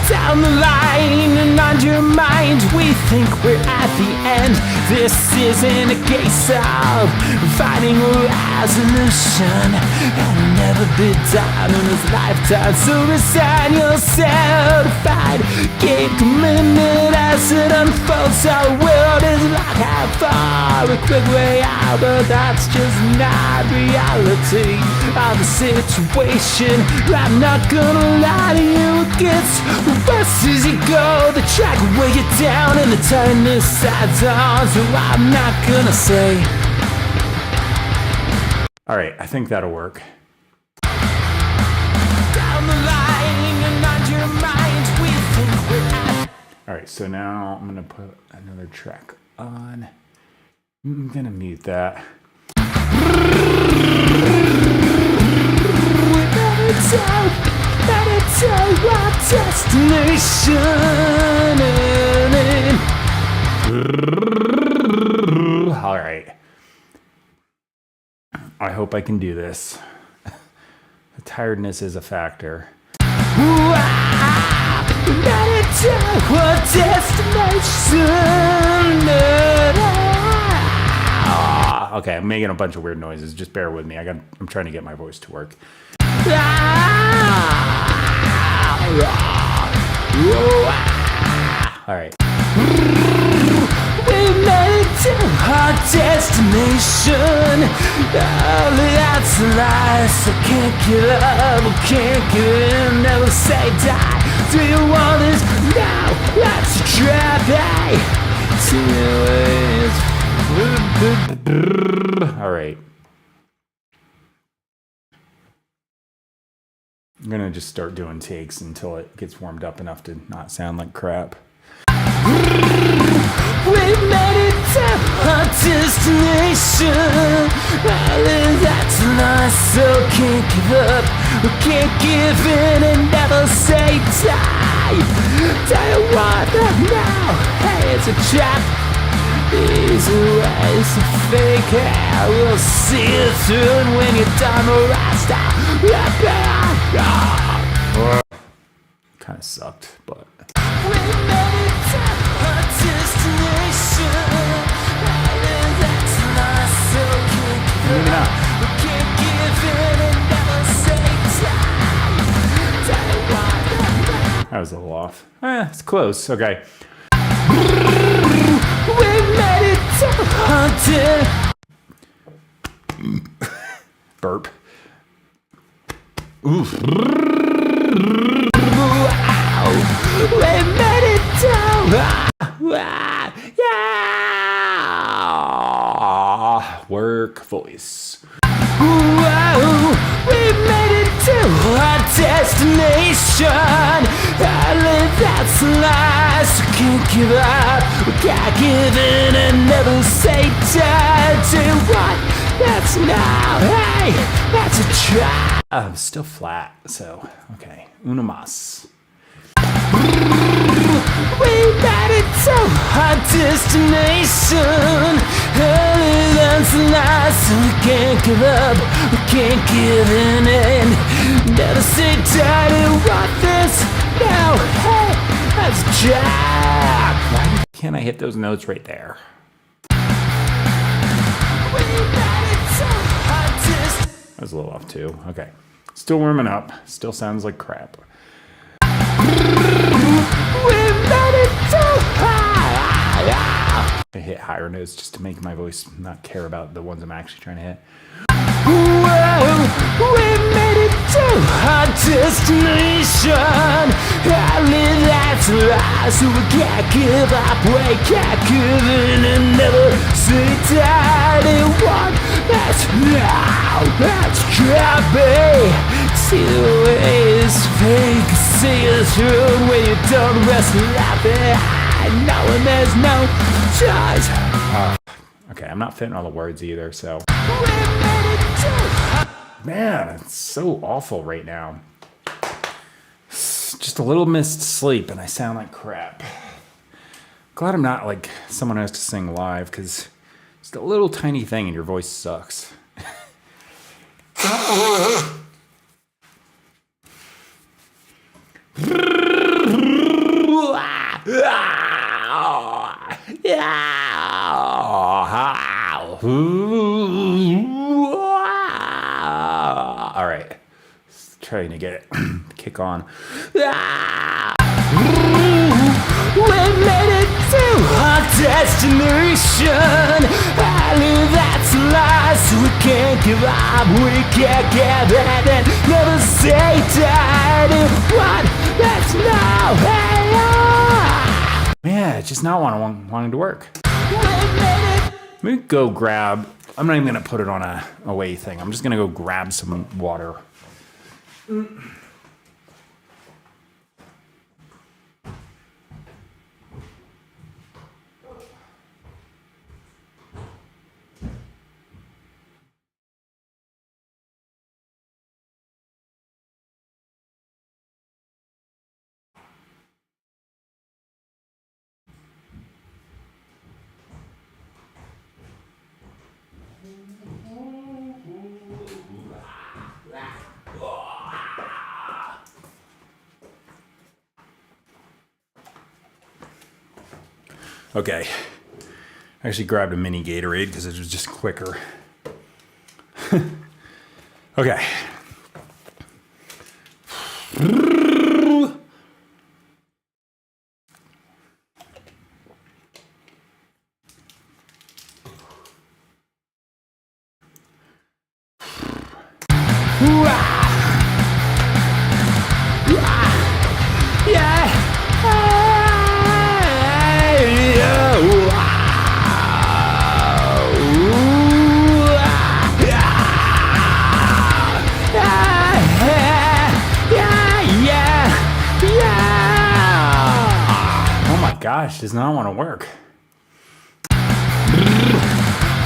S2: Down the line and undermined, we think we're at the end. This isn't a case of finding a resolution and never be done in this lifetime. So resign yourself to fight. Keep commitment as it unfolds. Our world is like how far a quick way out, but that's just not reality of the situation. I'm not gonna lie to you, it gets worse as you go. The track will weigh you down and the tightness adds on. So I'm not gonna say.
S1: All right, I think that'll work.
S2: Down the line and on your mind, we think we're at.
S1: All right, so now I'm gonna put another track on. I'm gonna mute that.
S2: Better tell our destination.
S1: All right. I hope I can do this. The tiredness is a factor.
S2: Better tell our destination.
S1: Okay, I'm making a bunch of weird noises. Just bear with me. I'm trying to get my voice to work. All right.
S2: We made it to our destination. Oh, that's a lie. So can't give up, can't give in, never say die. Do you want this now? Let's try, babe.
S1: All right. I'm gonna just start doing takes until it gets warmed up enough to not sound like crap.
S2: We made it to our destination. That's nice, so can't give up, can't give in and never say die. Tell you what now, hey, it's a trap. These ways to fake it, we'll see it through, and when you're done, we'll rest out.
S1: Kind of sucked, but.
S2: We made it to our destination. That's nice, so can't give
S1: Maybe not.
S2: up, can't give in and never say die. Tell you what now.
S1: That was a little off. It's close. Okay.
S2: We made it to haunted.
S1: Burp.
S2: Oof. Wow. We made it to. Yeah.
S1: Work voice.
S2: Whoa. We made it to our destination. That's lies. So can't give up. We can't give in and never say die. Do what? That's now. Hey, that's a try.
S1: I'm still flat, so okay. Una mas.
S2: We made it to our destination. That's lies. So we can't give up. We can't give in and never say die. Do what? This now. Hey, that's a try.
S1: Why can't I hit those notes right there? That was a little off too. Okay. Still warming up. Still sounds like crap. I hit higher notes just to make my voice not care about the ones I'm actually trying to hit.
S2: Whoa, we made it to our destination. That's lies, so we can't give up, we can't give in and never say die. They want that's now, that's trappy. See the ways fake, see us through when you don't rest laughing. Knowing there's no choice.
S1: Okay, I'm not fitting all the words either, so. Man, it's so awful right now. Just a little missed sleep and I sound like crap. Glad I'm not like someone who has to sing live because it's a little tiny thing and your voice sucks. trying to get it kick on.
S2: Ah! We made it to our destination. I knew that's a lie, so we can't give up, we can't give in and never say die. What? That's now. Hey,
S1: Yeah, it's just not wanting to work.
S2: we made it.
S1: Let me go grab. I'm not even gonna put it on a away thing. I'm just gonna go grab some water. Okay. I actually grabbed a mini Gatorade because it was just quicker. Okay. Gosh, does not want to work.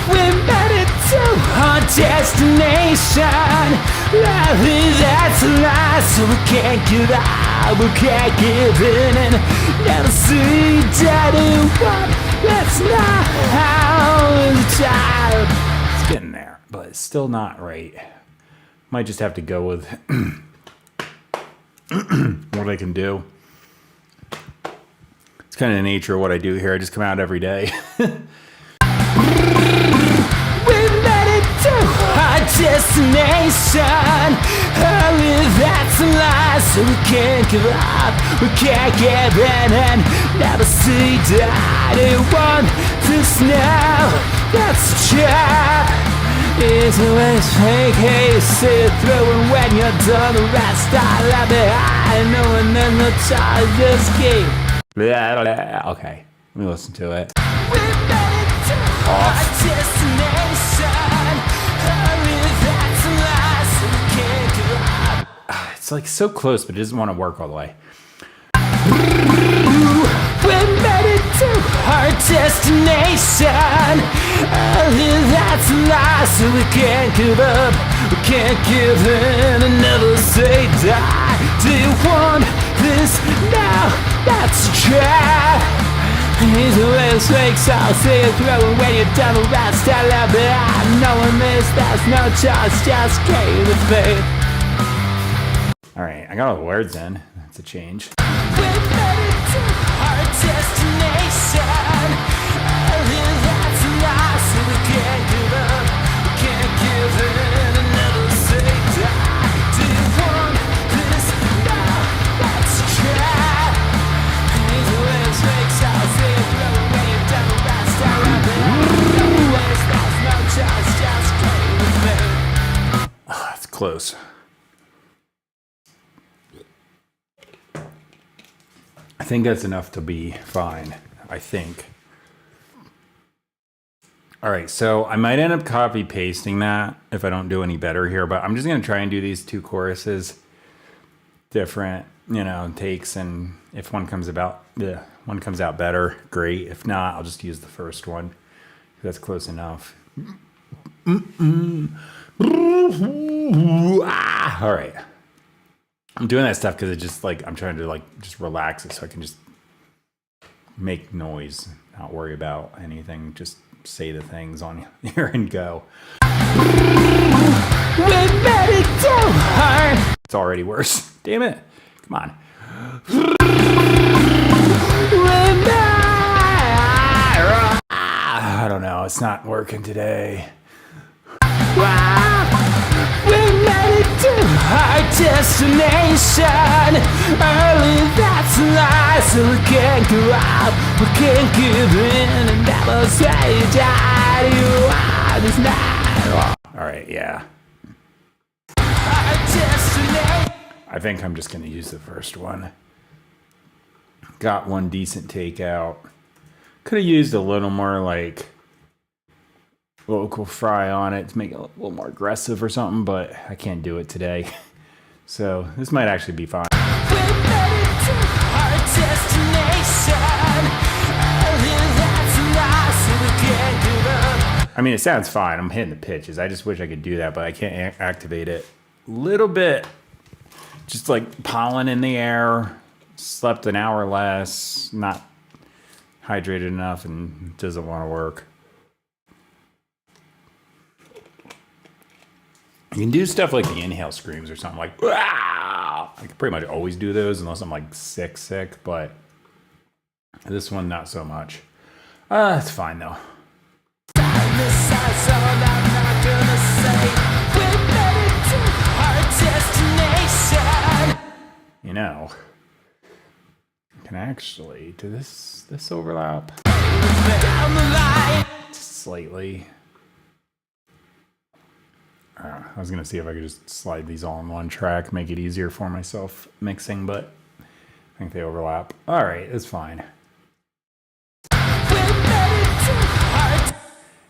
S2: We made it to our destination. That's a lie, so we can't give up, we can't give in and never see daddy what. That's not how it's time.
S1: It's getting there, but it's still not right. Might just have to go with what I can do. It's kind of the nature of what I do here. I just come out every day.
S2: We made it to our destination. Only that's a lie, so we can't give up, we can't give in and never see daddy want this now. That's true. It's always fake, hey, you see it through, and when you're done, the rest I left behind. Knowing then the child just keep.
S1: Okay, let me listen to it.
S2: We made it to our destination. Only that's a lie, so we can't give up.
S1: It's like so close, but it doesn't want to work all the way.
S2: We made it to our destination. Only that's a lie, so we can't give up, we can't give in and never say die. Do you want this now? That's true. He's a real snake, so I'll see it through. And when you're done, the rest I left behind. Knowing this, there's no choice, just came with me.
S1: All right, I got all the words in. That's a change.
S2: We made it to our destination. Only that's a lie, so we can't give up, we can't give in and never say die. Do you want this now? That's true. He's a real snake, so I'll see it through. And when you're done, the rest I left behind. No ways, there's no choice, just came with me.
S1: Oh, that's close. I think that's enough to be fine. I think. All right, so I might end up copy pasting that if I don't do any better here, but I'm just gonna try and do these two choruses, different, takes, and if one comes out better, great. If not, I'll just use the first one. That's close enough. All right. I'm doing that stuff because it just I'm trying to just relax it so I can just make noise, not worry about anything, just say the things on here and go.
S2: We made it too hard.
S1: It's already worse. Damn it. Come on. I don't know. It's not working today.
S2: We made it to our destination. Early, that's a lie, so we can't give up, we can't give in, and never say die. You are this night.
S1: All right, yeah.
S2: Our destination.
S1: I think I'm just going to use the first one. Got one decent take out. Could have used a little more like vocal fry on it to make it a little more aggressive or something, but I can't do it today. So this might actually be fine.
S2: We're headed to our destination. Early, that's a lie, so we can't give up.
S1: I mean, it sounds fine. I'm hitting the pitches. I just wish I could do that, but I can't activate it. Little bit. Just like pollen in the air. Slept an hour less. Not hydrated enough and doesn't want to work. You can do stuff like the inhale screams or something like, wow! I can pretty much always do those unless I'm like sick, but this one, not so much. It's fine though. You know, I can actually do this overlap slightly. I was gonna see if I could just slide these all in one track, make it easier for myself mixing, but I think they overlap. All right, it's fine.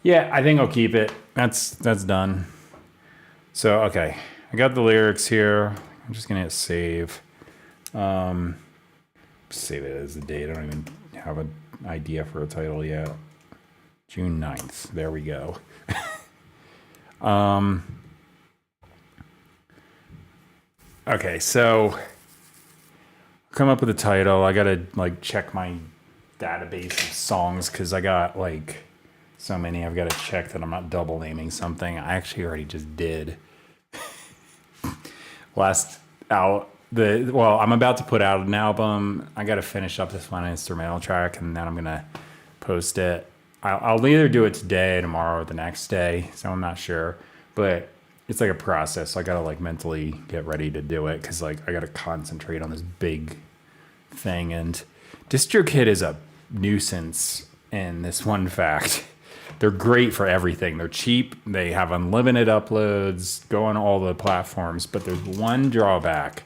S1: Yeah, I think I'll keep it. That's done. So, okay, I got the lyrics here. I'm just gonna hit save. Save it as the date. I don't even have an idea for a title yet. June 9th. There we go. Okay, so come up with a title. I gotta like check my database of songs because I got like so many. I've got to check that I'm not double naming something. I actually already just did. I'm about to put out an album. I got to finish up this one instrumental track and then I'm gonna post it. I'll either do it today, tomorrow, or the next day. So I'm not sure, but it's like a process. So I gotta like mentally get ready to do it because like I gotta concentrate on this big thing. And DistroKid is a nuisance in this one fact. They're great for everything. They're cheap. They have unlimited uploads, go on all the platforms. But there's one drawback.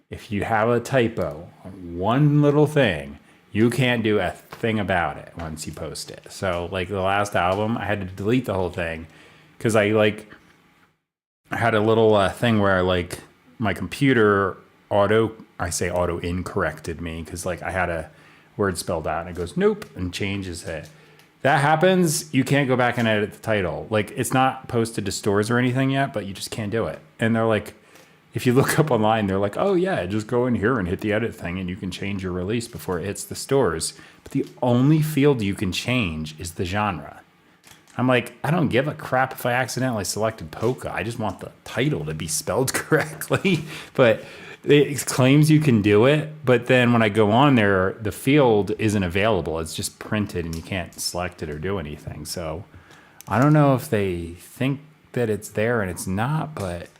S1: If you have a typo on one little thing, you can't do a thing about it once you post it. So like the last album, I had to delete the whole thing because I had a little thing where like my computer auto incorrected me because like I had a word spelled out and it goes nope and changes it. That happens, you can't go back and edit the title. Like it's not posted to stores or anything yet, but you just can't do it. And they're like, if you look up online, they're like, oh yeah, just go in here and hit the edit thing and you can change your release before it hits the stores. But the only field you can change is the genre. I'm like, I don't give a crap if I accidentally selected polka. I just want the title to be spelled correctly. But it claims you can do it. But then when I go on there, the field isn't available. It's just printed and you can't select it or do anything. So I don't know if they think that it's there and it's not, but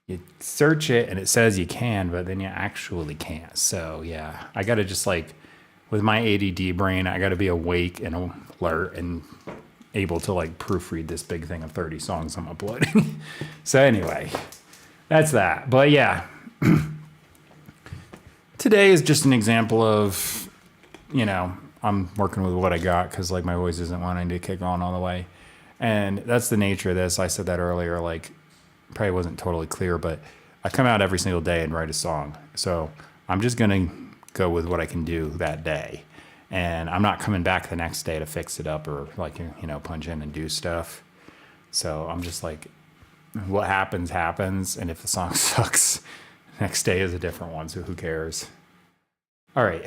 S1: you search it and it says you can, but then you actually can't. So yeah, I got to just like, with my ADD brain, I got to be awake and alert and able to like proofread this big thing of 30 songs I'm uploading. So anyway, that's that. But yeah, today is just an example of, I'm working with what I got because like my voice isn't wanting to kick on all the way. And that's the nature of this. I said that earlier, like probably wasn't totally clear, but I come out every single day and write a song. So I'm just going to go with what I can do that day. And I'm not coming back the next day to fix it up or like, punch in and do stuff. So I'm just like, what happens, happens. And if the song sucks, next day is a different one. So who cares? All right.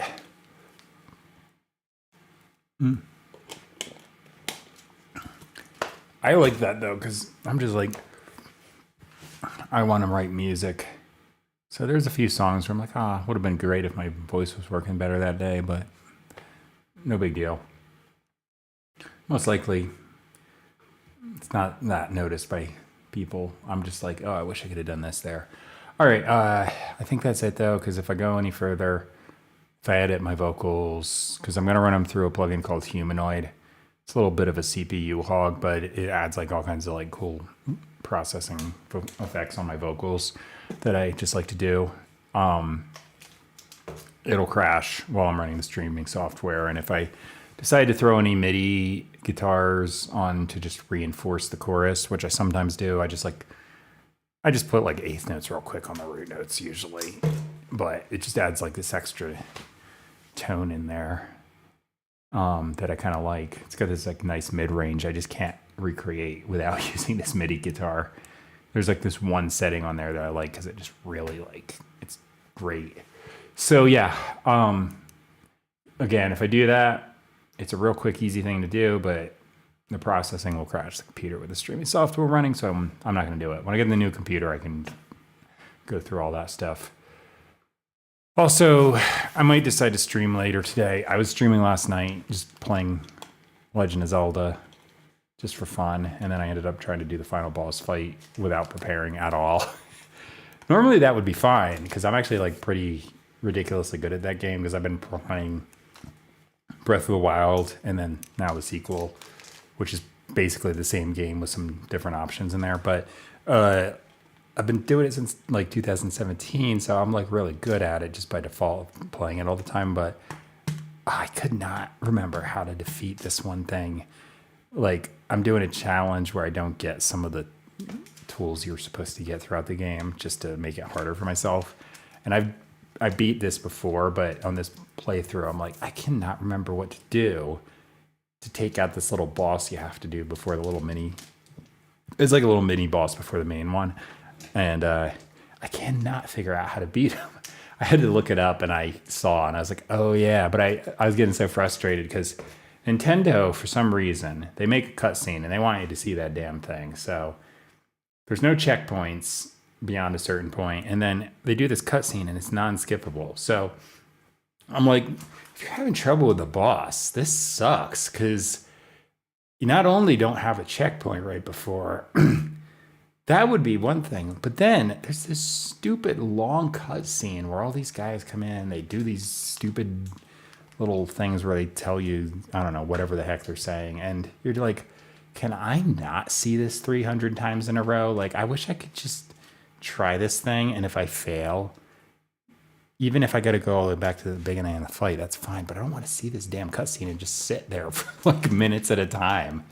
S1: I like that though, because I'm just like, I want to write music. So there's a few songs where I'm like, would have been great if my voice was working better that day, but no big deal. Most likely, it's not noticed by people. I'm just like, oh, I wish I could have done this there. All right, I think that's it though, because if I go any further, if I edit my vocals, because I'm gonna run them through a plugin called Humanoid. It's a little bit of a CPU hog, but it adds like all kinds of like cool processing effects on my vocals that I just like to do. It'll crash while I'm running the streaming software, and if I decide to throw any MIDI guitars on to just reinforce the chorus, which I sometimes do, I just put like eighth notes real quick on the root notes usually, but it just adds like this extra tone in there that I kind of like. It's got this like nice mid range I just can't recreate without using this MIDI guitar. There's like this one setting on there that I like because it just really like, it's great. So yeah, again, if I do that, it's a real quick, easy thing to do, but the processing will crash the computer with the streaming software running, so I'm not going to do it. When I get the new computer, I can go through all that stuff. Also, I might decide to stream later today. I was streaming last night, just playing Legend of Zelda, just for fun, and then I ended up trying to do the final boss fight without preparing at all. Normally that would be fine, because I'm actually like pretty ridiculously good at that game, because I've been playing Breath of the Wild and then now the sequel, which is basically the same game with some different options in there. But I've been doing it since like 2017, so I'm like really good at it just by default, playing it all the time. But I could not remember how to defeat this one thing. Like, I'm doing a challenge where I don't get some of the tools you're supposed to get throughout the game just to make it harder for myself. And I beat this before, but on this playthrough, I'm like, I cannot remember what to do to take out this little boss you have to do before the little mini. It's like a little mini boss before the main one. And I cannot figure out how to beat him. I had to look it up, and I saw, and I was like, oh yeah. But I was getting so frustrated because Nintendo, for some reason, they make a cutscene and they want you to see that damn thing. So there's no checkpoints beyond a certain point, and then they do this cutscene and it's non-skippable. So I'm like, if you're having trouble with the boss, this sucks, because you not only don't have a checkpoint right before, that would be one thing, but then there's this stupid long cutscene where all these guys come in, they do these stupid little things where they tell you, I don't know, whatever the heck they're saying, and you're like, can I not see this 300 times in a row? Like, I wish I could just try this thing, and if I fail, even if I got to go all the way back to the beginning of the fight, that's fine, but I don't want to see this damn cutscene and just sit there for like minutes at a time.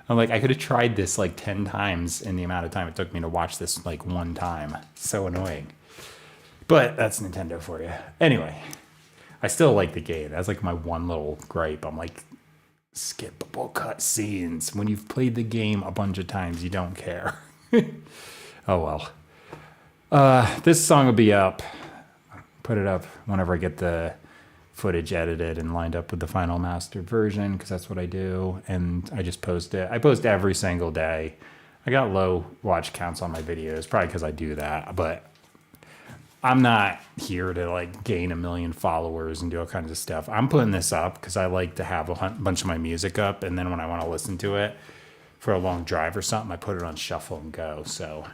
S1: I'm like, I could have tried this like 10 times in the amount of time it took me to watch this like one time. So annoying. But that's Nintendo for you. Anyway, I still like the game. That's like my one little gripe. I'm like, skippable cutscenes. When you've played the game a bunch of times, you don't care. Oh well. This song will be up. Put it up whenever I get the footage edited and lined up with the final mastered version, because that's what I do. And I just post it. I post every single day. I got low watch counts on my videos, probably because I do that. But I'm not here to like gain 1 million followers and do all kinds of stuff. I'm putting this up because I like to have a bunch of my music up, and then when I want to listen to it for a long drive or something, I put it on shuffle and go. So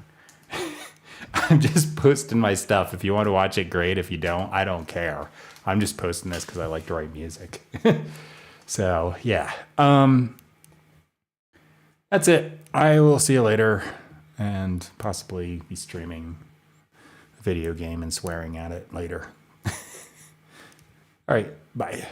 S1: I'm just posting my stuff. If you want to watch it, great. If you don't, I don't care. I'm just posting this because I like to write music. So yeah, that's it. I will see you later, and possibly be streaming a video game and swearing at it later. All right, bye.